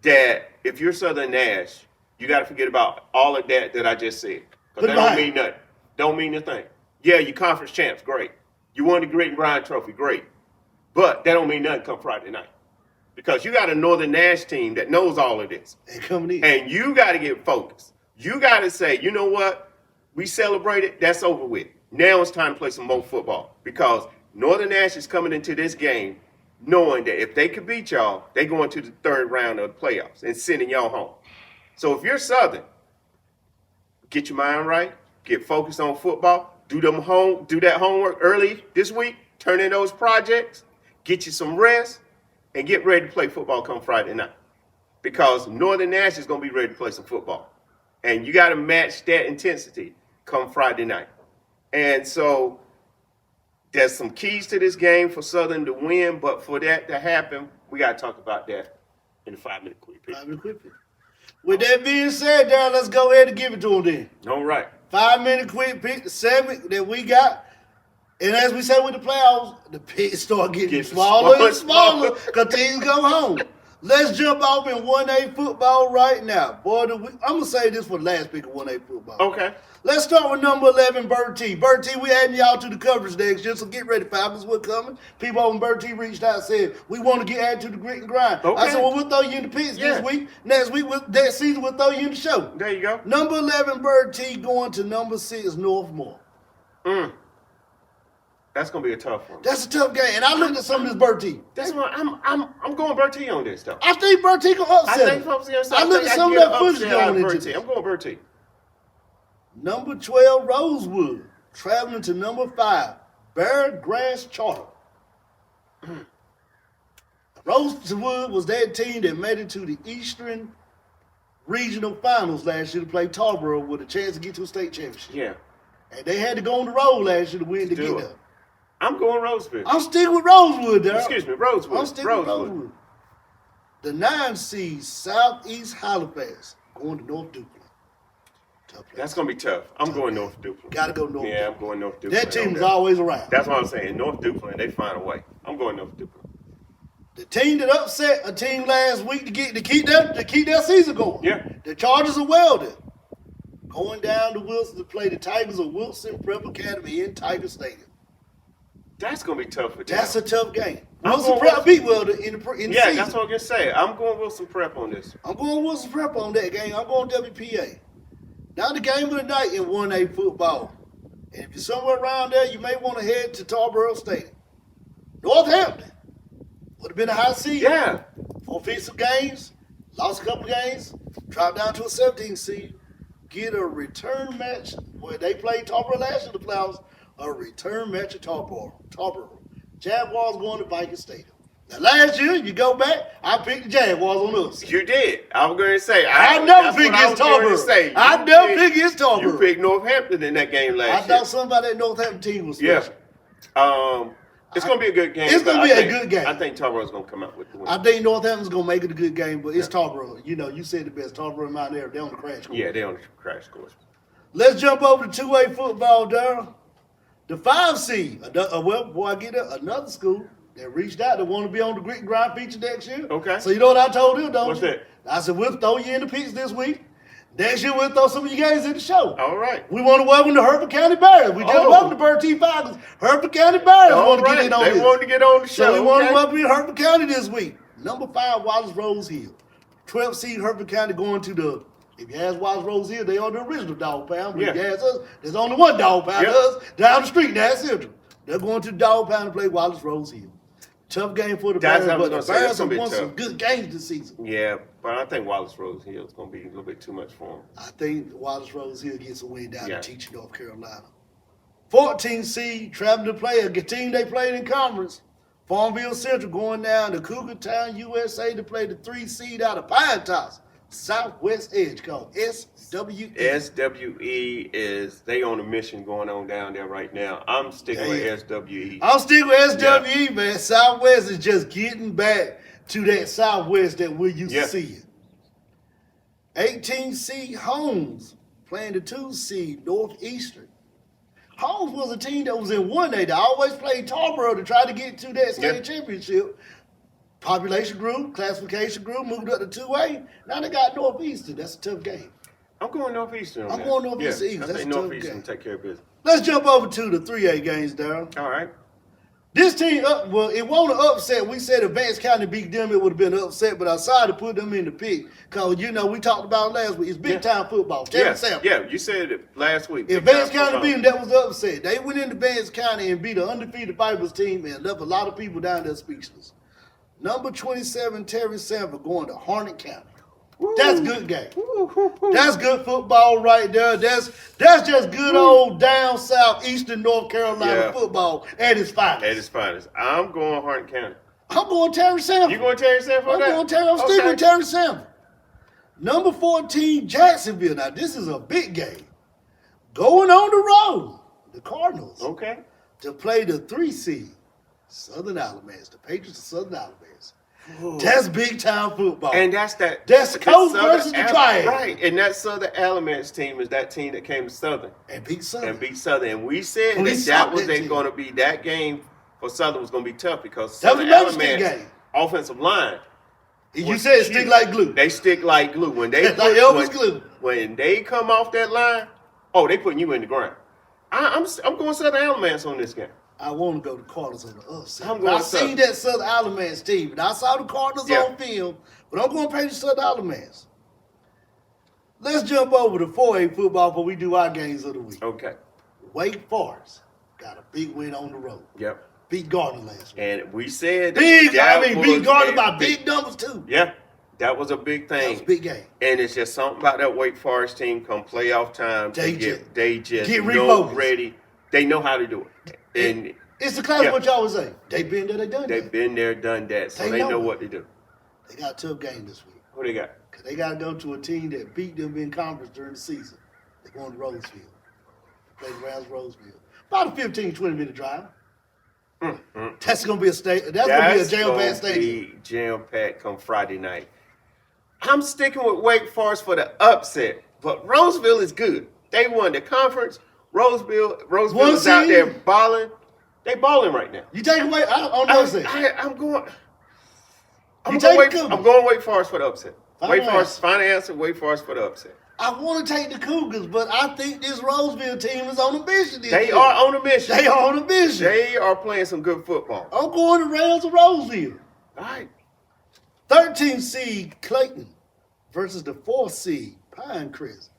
that if you're Southern Nash, you got to forget about all of that I just said. Because that don't mean nothing. Don't mean a thing. Yeah, you conference champs, great. You won the Grit and Grind Trophy, great. But that don't mean nothing come Friday night. Because you got a Northern Nash team that knows all of this. They coming in. And you got to get focused. You got to say, you know what? We celebrated. That's over with. Now it's time to play some more football. Because Northern Nash is coming into this game knowing that if they could beat y'all, they go into the third round of the playoffs and sending y'all home. So if you're Southern, get your mind right. Get focused on football. Do that homework early this week. Turn in those projects. Get you some rest. And get ready to play football come Friday night. Because Northern Nash is going to be ready to play some football. And you got to match that intensity come Friday night. And so there's some keys to this game for Southern to win. But for that to happen, we got to talk about that in the 5-minute quick pick. 5-minute quick pick. With that being said, Darryl, let's go ahead and give it to him then. All right. 5-minute quick pick, the segment that we got. And as we said with the playoffs, the picks start getting smaller and smaller because teams go home. Let's jump off in 1A football right now. Boy, I'm going to say this for the last pick of 1A football. Okay. Let's start with number 11, Bird T. Bird T, we adding y'all to the coverage next year, so get ready. Falcons were coming. People on Bird T reached out and said, we want to get added to the Grit and Grind. Okay. I said, well, we'll throw you in the picks this week. Next week, next season, we'll throw you in the show. There you go. Number 11, Bird T, going to number 6, Northmore. That's gonna be a tough one. That's a tough game, and I looked at some of this Bird T. That's why I'm going Bird T on this though. I think Bird T can upset him. I looked at some of that footage going into this. I'm going Bird T. Number 12, Rosewood, traveling to number 5, Bear Grass Charter. Rosewood was that team that made it to the Eastern Regional Finals last year to play Tarboro with a chance to get to a state championship. Yeah. And they had to go on the road last year to win to Do get it. there. I'm going Roseville. I'm sticking with Rosewood, Daryl. Excuse me, Rosewood. I'm sticking with Rosewood. The 9 seed Southeast Halifax going to North Duplin. Tough place. That's going to be tough. I'm going North Duplin. Got to go North Yeah, Duplin. I'm going North Duplin. That team is always around. That's what I'm saying. North Duplin, they find a way. I'm going North Duplin. The team that upset a team last week to keep their season going. Yeah. The Chargers of Weldon going down to Wilson to play the Tigers of Wilson Prep Academy in Tiger Stadium. That's going to be tough for them. That's a tough game. I'm Wilson going Prep beat Weldon in the season. Yeah, that's what I'm going to say. I'm going Wilson Prep on this. I'm going Wilson Prep on that game. I'm going WPA. Now the game of the night in 1A football. And if you're somewhere around there, you may want to head to Tarboro Stadium. Northampton would have been a high seed. Yeah. 4 offensive games, lost a couple games, dropped down to a 17 seed, get a return match where they played Tarboro last year in the playoffs, a return match at Tarboro. Jaguars going to Viking Stadium. Now last year, you go back, I picked the Jaguars on us. You did. I was going to say. I never picked against Tarboro. I never picked against Tarboro. You picked Northampton in that game last year. I thought somebody at Northampton team was special. Yeah. It's going to be a good game. It's going to be a good game. I think Tarboro's going to come out with the win. I think Northampton's going to make it a good game, but it's Tarboro. You know, you said the best. Tarboro and Mount Airy, they're on the crash course. Yeah, they're on the crash course. Let's jump over to 2A football, Daryl. The 5 seed, well, before I get there, another school that reached out that want to be on the Grit and Grind feature next year. Okay. So you know what I told them, don't What's you? that? I said, we'll throw you in the picks this week. Next year, we'll throw some of you guys in the show. All right. We want to welcome the Hereford County Bears. We just welcomed the Bird T Falcons. Hereford County Bears want to get in on this. They want to get on the show. So we want to welcome you to Hereford County this week. Number 5, Wallace Rose Hill. 12 seed Hereford County going to the, if you ask Wallace Rose Hill, they are the original dog pound. But if you ask us, there's only one dog pound. Us down the street, that's Central. They're going to the dog pound to play Wallace Rose Hill. Tough game for the Bears, but the Bears have won some good games this season. Yeah, but I think Wallace Rose Hill is going to be a little bit too much for him. I think Wallace Rose Hill gets a win down to Teaching, North Carolina. 14 seed traveling to play a team they played in conference. Farmville Central going down to Cougar Town, USA to play the 3 seed out of Pine Tops. Southwest Edge called SWE. SWE is, they on a mission going on down there right now. I'm sticking with SWE. I'm sticking with SWE, man. Southwest is just getting back to that Southwest that we're used to seeing. 18 seed Holmes playing the 2 seed Northeastern. Holmes was a team that was in 1A that always played Tarboro to try to get to that state championship. Population grew, classification grew, moved up to 2A. Now they got Northeastern. That's a tough game. I'm going Northeastern. I'm going Northeastern Eagles. That's a tough Northeastern game. Take care of business. Let's jump over to the 3A games, Daryl. All right. This team, well, it wasn't an upset. We said if Vance County beat them, it would have been an upset, but I decided to put them in the pick because, you know, we talked about it last week. It's big-time football. Yeah, you said it last week. If Vance County beat them, that was the upset. They went into Vance County and beat an undefeated Vipers team and left a lot of people down there speechless. Number 27, Terry Sanford going to Harnett County. Woo. That's a good game. Woo. That's good football right there. That's just good old down south eastern North Carolina football at its finest. At its finest. I'm going Harnett County. I'm going Terry Sanford. You going Terry Sanford? I'm sticking with Terry Sanford. Number 14, Jacksonville. Now, this is a big game. Going on the road, the Cardinals. Okay. To play the 3 seed, Southern Alamance. The Patriots of Southern Alamance. Ooh. That's big time football. And that's that. That's Coast versus the Triad. Right. And that Southern Alamance team is that team that came to Southern. And beat Southern. And we said that was going to be, that game for Southern was going to be tough because that Southern Alamance offensive line. You said stick like glue. They stick like glue. When they like Elvis glue. When they come off that line, they putting you in the ground. I'm going Southern Alamance on this game. I want to go to Cardinals on the upset. I seen that Southern Alamance team, and I saw the Cardinals on film, but I'm going to pay the Southern Alamance. Let's jump over to 4A football before we do our games of the week. Okay. Wake Forest got a big win on the road. Yep. Beat Gardner last week. And we said beat Gardner by big numbers too. Yeah. That was a big thing. That was a big game. And it's just something about that Wake Forest team come playoff time. They just get ready. They know how to do it. And it's the class of what y'all was saying. They've been there, they done that. They've been there, done that. So they know what to do. They got a tough game this week. Who they got? Because they got to go to a team that beat them in conference during the season. They're going to Roseville. Play the Rams Roseville. About a 15, 20-minute drive. Mm-hmm. That's gonna be a state. That's gonna be a jam-packed stadium. Be jam-packed come Friday night. I'm sticking with Wake Forest for the upset, but Roseville is good. They won the conference. Roseville is out there balling. They balling right now. You take away on the upset. I'm going Wake Forest for the upset. Wake Forest, final answer. Wake Forest for the upset. I want to take the Cougars, but I think this Roseville team is on a mission this year. They are on a mission. They are on a mission. They are playing some good football. I'm going to Rams of Roseville. All right. 13th seed Clayton versus the 4th seed Pinecrest.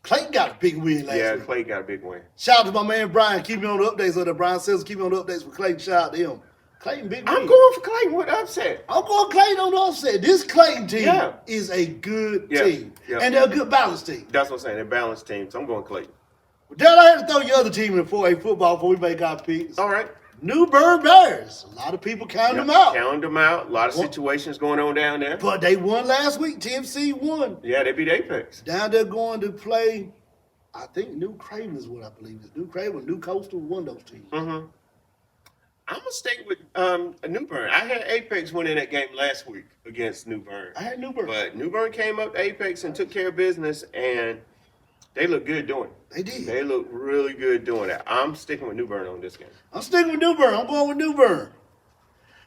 Clayton got a big win last week. Yeah, Clayton got a big win. Shout out to my man Brian. Keep me on the updates of that. Brian says keep me on the updates for Clayton. Shout out to him. Clayton, big win. I'm going for Clayton with the upset. I'm going Clayton on the upset. This Clayton team is a good team. Yeah. And they're a good balanced team. That's what I'm saying. They're balanced teams. So I'm going Clayton. Dad, I had to throw your other team in 4A football before we make our picks. All right. New Bird Bears. A lot of people counting them out. Counting them out. A lot of situations going on down there. But they won last week. TMC won. Yeah, they beat Apex. Down there going to play, I think New Craven is what I believe is. New Craven, New Coastal, one of those teams. Mm-hmm. I'm going to stay with New Bern. I had Apex winning that game last week against New Bern. I had New Bern. But New Bern came up to Apex and took care of business, and they look good doing it. They did. They look really good doing that. I'm sticking with New Bern on this game. I'm sticking with New Bern. I'm going with New Bern.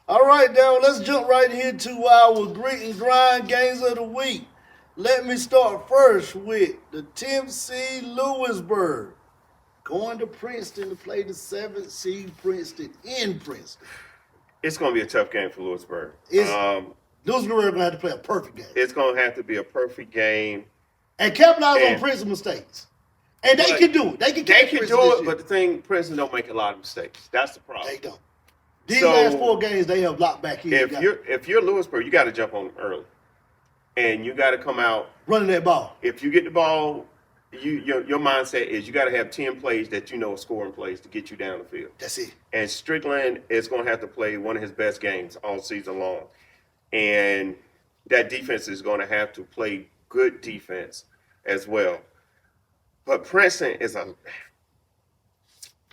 All right, Daryl, let's jump right into our grit and grind games of the week. Let me start first with the 10th seed Lewisburg. Going to Princeton to play the 7th seed Princeton in Princeton. It's going to be a tough game for Lewisburg. Lewisburg are going to have to play a perfect game. It's going to have to be a perfect game. And capitalize on Princeton mistakes. And they can do it. They can do it, but the thing, Princeton don't make a lot of mistakes. That's the problem. They don't. These last 4 games, they have locked back in. If you're Lewisburg, you got to jump on them early. And you got to come out. Running that ball. If you get the ball, your mindset is you got to have 10 plays that you know are scoring plays to get you down the field. That's it. And Strickland is going to have to play one of his best games all season long. And that defense is going to have to play good defense as well. But Princeton is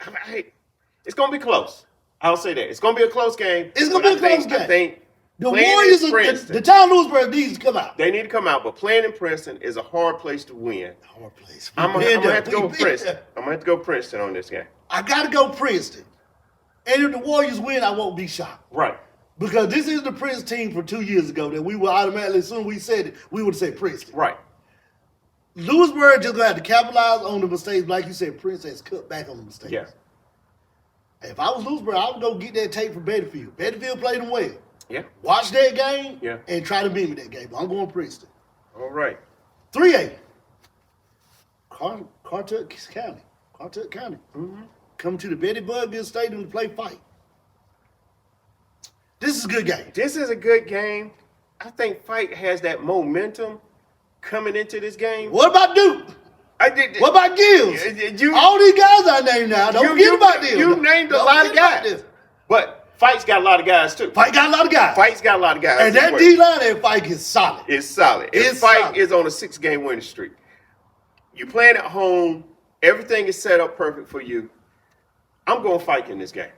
it's going to be close. I'll say that. It's going to be a close game. It's going to be a close game. I think the Warriors, the town Lewisburg needs to come out. They need to come out, but playing in Princeton is a hard place to win. Hard place. I'm going to have to go with Princeton. I'm going to have to go Princeton on this game. I got to go Princeton. And if the Warriors win, I won't be shocked. Right. Because this is the Princeton team from 2 years ago that we will automatically, as soon as we said it, we would say Princeton. Right. Lewisburg just going to have to capitalize on the mistakes. Like you said, Princeton has cut back on the mistakes. Yeah. If I was Lewisburg, I would go get that tape from Bettyfield. Bettyfield played them well. Yeah. Watch that game and try to mimic that game. But I'm going Princeton. All right. 3A. Cartuck County. Cartuck County. Mm-hmm. Coming to the Betty Buggill Stadium to play fight. This is a good game. This is a good game. I think Fight has that momentum coming into this game. What about Duke? What about Gills? All these guys I named now. Don't forget about them. You named a lot of guys. But Fight's got a lot of guys too. Fight got a lot of guys. Fight's got a lot of guys. And that D-line at Fight is solid. It's solid. And Fight is on a 6-game winning streak. You playing at home. Everything is set up perfect for you. I'm going Fight in this game.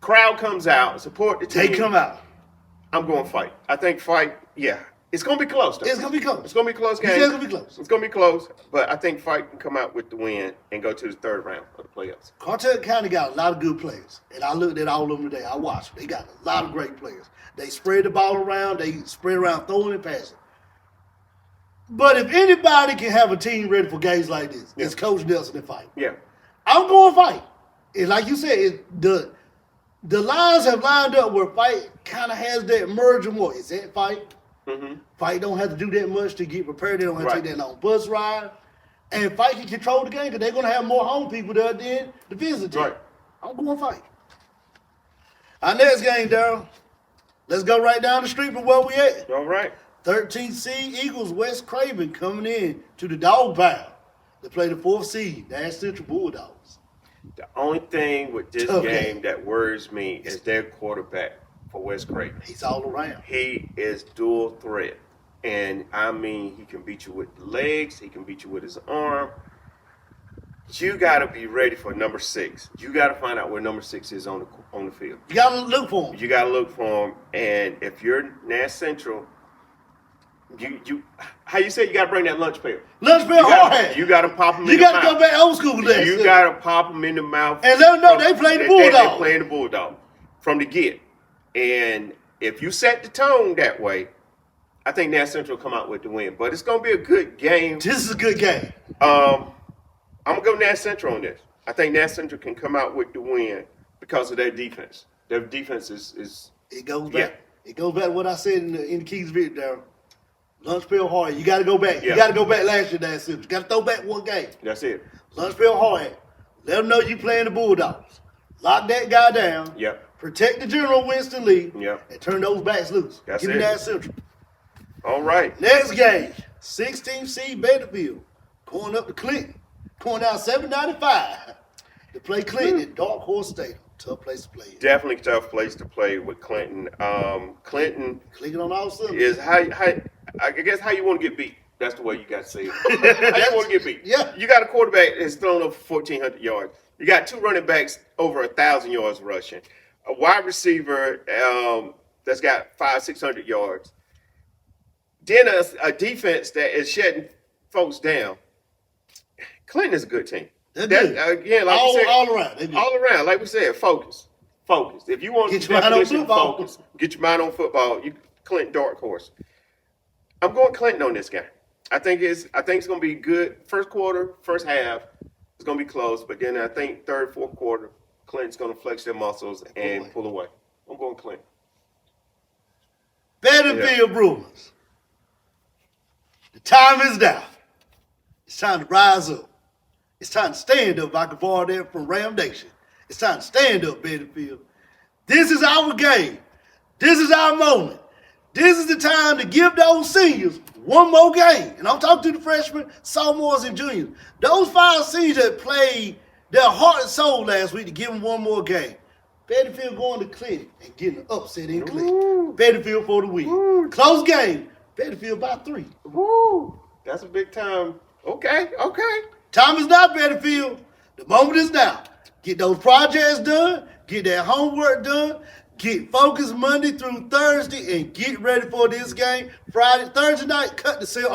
Crowd comes out, support the team. They come out. I'm going Fight. I think Fight, it's going to be close, though. It's going to be close. It's going to be a close game. It's going to be close. It's going to be close, but I think Fight can come out with the win and go to the 3rd round of the playoffs. Cartuck County got a lot of good players, and I looked at all of them today. I watched them. They got a lot of great players. They spread the ball around. They spread around throwing and passing. But if anybody can have a team ready for games like this, it's Coach Nelson and Fight. Yeah. I'm going Fight. And like you said, the lines have lined up where Fight kind of has that merger more. It's at Fight. Mm-hmm. Fight don't have to do that much to get prepared. They don't have to take that long bus ride. And Fight can control the game because they're going to have more home people there than the visiting team. Right. I'm going Fight. Our next game, Daryl. Let's go right down the street from where we at. All right. 13th seed Eagles West Craven coming in to the dog pile to play the 4th seed, the Ash Central Bulldogs. The only thing with this game that worries me is their quarterback for West Craven. He's all around. He is dual threat. And I mean, he can beat you with the legs. He can beat you with his arm. you got to be ready for number 6. You got to find out where number 6 is on the field. You got to look for him. You got to look for him. And if you're Nash Central, how you say you got to bring that lunch pail? Lunch pail hard hat. You got to pop them in You the mouth. got to go back old school days. You got to pop them in the mouth. And let them know they playing the Bulldog. They playing the Bulldog from the get. And if you set the tone that way, I think Nash Central will come out with the win. But it's going to be a good game. This is a good game. I'm going to go Nash Central on this. I think Nash Central can come out with the win because of their defense. Their defense is It goes back. Yeah. It goes back to what I said in the Keys video, Daryl. Lunch pail hard. You got to go back. Yeah. You got to go back last year, Nash Central. You got to throw back one game. That's it. Lunch pail hard hat. Let them know you playing the Bulldogs. Lock that guy down. Yep. Protect the General Winston Lee. Yep. And turn those backs loose. That's Give it. me Nash Central. All right. Next game, 16th seed Betterfield going up to Clinton, going down 795 to play Clinton at Dark Horse Stadium. Tough place to play. Definitely tough place to play with Clinton. Clinton Clicking on all cylinders. is I guess how you want to get beat. That's the way you got to say it. How you want to get beat. Yeah. You got a quarterback that's thrown over 1,400 yards. You got 2 running backs over 1,000 yards rushing. A wide receiver that's got 500-600 yards. Then a defense that is shutting folks down. Clinton is a good team. They're good. Again, like we said, all around. They're good. all around. Like we said, focus. If you want Get the your mind on definition of football. focus, get your mind on football. You Clinton dark horse. I'm going Clinton on this guy. I think it's going to be good. First quarter, first half, it's going to be close. But then I think third, fourth quarter, Clinton's going to flex their muscles and pull away. I'm going Clinton. Betterfield Brewers. The time is now. It's time to rise up. It's time to stand up, if I can borrow that from Ram Nation. It's time to stand up, Betterfield. This is our game. This is our moment. This is the time to give those seniors one more game. And I'm talking to the freshmen, sophomores, and juniors. Those 5 seniors that played their heart and soul last week to give them one more game. Betterfield going to Clinton and getting an upset in Clinton. Betterfield for the win. Ooh. Close game. Betterfield by 3. Woo! That's a big time. Okay. Time is now, Betterfield. The moment is now. Get those projects done. Get that homework done. Get focused Monday through Thursday and get ready for this game. Thursday night, cut the cell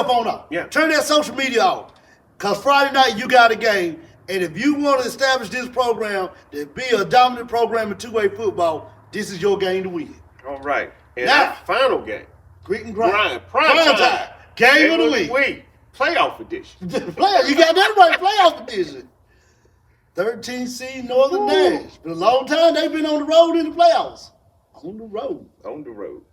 phone off. Yeah. Turn that social media off. Because Friday night, you got a game. And if you want to establish this program to be a dominant program in two-way football, this is your game to win. All right. And Now, that final game. Grit and grind. Prime time. Game of the week. Playoff edition. You got that right, playoff edition. 13 seed Northern Nash. Been a long time they've been on the road in the playoffs. On the road.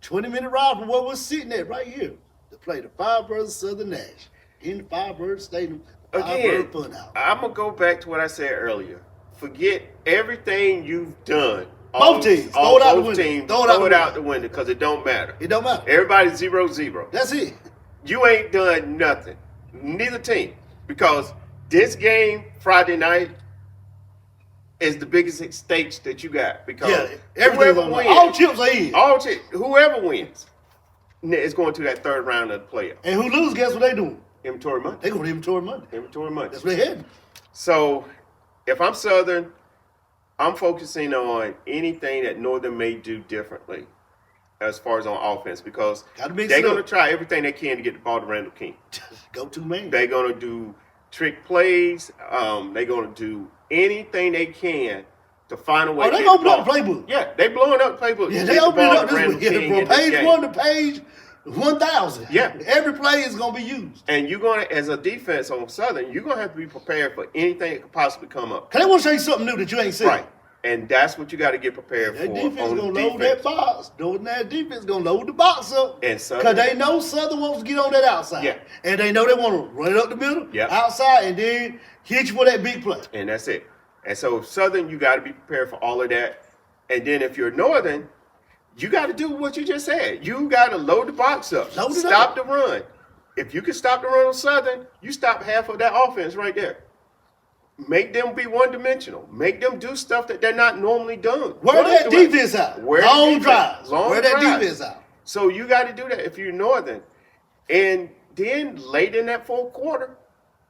20-minute ride from where we're sitting at right here to play the Firebirds Southern Nash in the Firebird Stadium. Again, Firebird Funhouse. I'm going to go back to what I said earlier. Forget everything you've done. Both teams. Throw it out the window. Throw it out the window because it don't matter. It don't matter. Everybody's 0-0. That's it. You ain't done nothing. Neither team. Because this game, Friday night, is the biggest stakes that you got. Because whoever wins, all chips are in. Whoever wins is going to that third round of the playoff. And who loses, guess what they doing? Inventory Monday. They going to Inventory Monday. That's where they heading. So, if I'm Southern, I'm focusing on anything that Northern may do differently as far as on offense because they're going to try everything they can to get the ball to Randall King. Go-to man. They're going to do trick plays. They're going to do anything they can to find a way to get the ball. Up the playbook. Yeah, they blowing up the playbook. Yeah, they opening it up this week. From page 1 to page 1,000. Yeah. Every play is going to be used. And you're going to, as a defense on Southern, you're going to have to be prepared for anything that could possibly come up. Because they want to show you something new that you ain't seen. Right. And that's what you got to get prepared for. That defense is going to load that box. That defense is going to load the box up. Because they know Southern wants to get on that outside. Yeah. And they know they want to run it up the middle, outside, and then hit you with that big play. And that's it. And so Southern, you got to be prepared for all of that. And then if you're Northern, you got to do what you just said. You got to load the box up. Stop the run. If you can stop the run on Southern, you stop half of that offense right there. Make them be one-dimensional. Make them do stuff that they're not normally doing. Wear that defense out. Long drives. Wear that defense out. So you got to do that if you're Northern. And then late in that fourth quarter,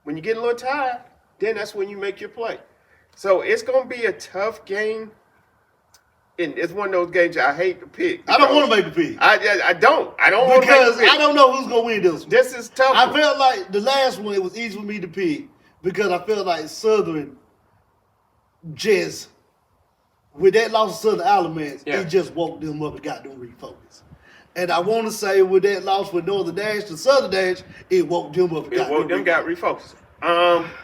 when you get a little tired, then that's when you make your play. So it's going to be a tough game. And it's one of those games I hate to pick. I don't want to make a pick. I don't. I don't want to make a Because pick. I don't know who's going to win this one. This is tough. I felt like the last one, it was easy for me to pick because I felt like Southern just, with that loss of Southern Alamance, it just woke them up and got them refocused. And I want to say with that loss with Northern Dash to Southern Dash, it woke them up and got refocused.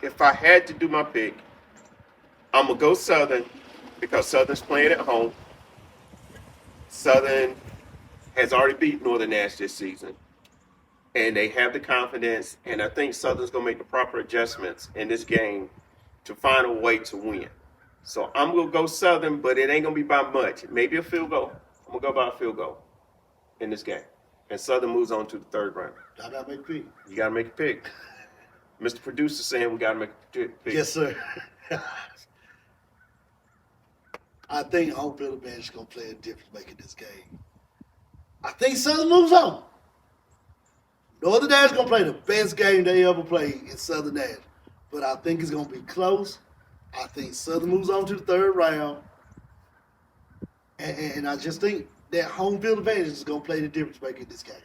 If I had to do my pick, I'm going to go Southern because Southern's playing at home. Southern has already beat Northern Nash this season. And they have the confidence. And I think Southern's going to make the proper adjustments in this game to find a way to win. So I'm going to go Southern, but it ain't going to be by much. Maybe a field goal. I'm going to go by a field goal in this game. And Southern moves on to the third round. I got to make a pick. You got to make a pick. Mr. Producer saying we got to make a pick. Yes, sir. I think home field advantage is going to play a difference making this game. I think Southern moves on. Northern Dash is going to play the best game they ever played in Southern Dash. But I think it's going to be close. I think Southern moves on to the third round. And I just think that home field advantage is going to play the difference making this game.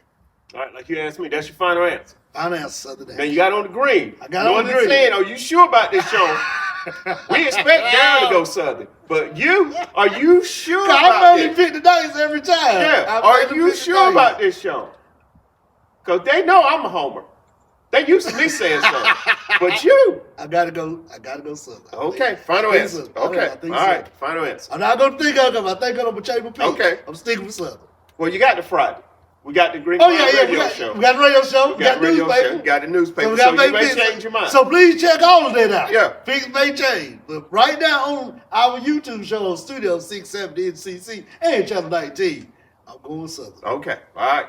All right, like you asked me, that's your final answer. Final answer, Southern Dash. Now you got on the green. I got on the green. Saying, are you sure about this, Shawn? We expect Darryl to go Southern, but are you sure about I this? only pick the dice every time. Yeah, are you sure about this, Shawn? Because they know I'm a homer. They used to me saying something, but you. I gotta go Southern. Okay, final answer. Okay, all right, final answer. I'm not gonna think of them. I think I'm gonna change my pick. Okay, I'm sticking with Southern. Well, you got the Friday. We got the Green radio show. We got the radio show. We got the newspaper. We got the newspaper. So, you may change your mind. So please check all of that out. Yeah. Things may change. But right now on our YouTube show on Studio 670 NCC and Channel 19, I'm going Southern. Okay. All right.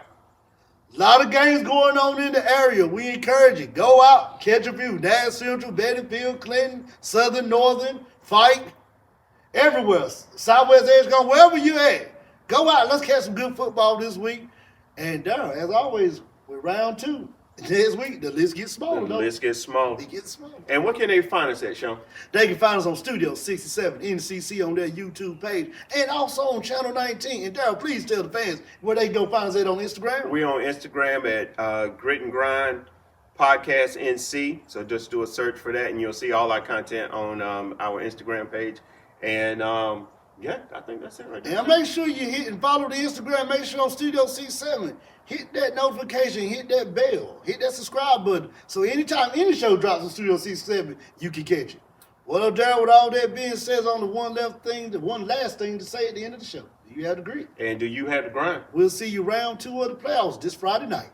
A lot of games going on in the area. We encourage you. Go out, catch a view. Nash Central, Bettyfield, Clinton, Southern, Northern, Fight, everywhere. Southwest Edgecombe, wherever you at. Go out. Let's catch some good football this week. And Daryl, as always, we're round 2. Next week, the list gets smaller. The list gets smaller. It gets smaller. And what can they find us at, Shawn? They can find us on Studio 67 NCC on their YouTube page and also on Channel 19. And Daryl, please tell the fans where they can go find us at on Instagram. We're on Instagram at Grit and Grind Podcast NC. So just do a search for that and you'll see all our content on our Instagram page. And yeah, I think that's it right there. And make sure you hit and follow the Instagram. Make sure on Studio 67, hit that notification, hit that bell, hit that subscribe button. So anytime any show drops on Studio 67, you can catch it. Well, Daryl, with all that being said, on the one last thing to say at the end of the show. Do you have the grit? And do you have the grind? We'll see you round 2 of the playoffs this Friday night.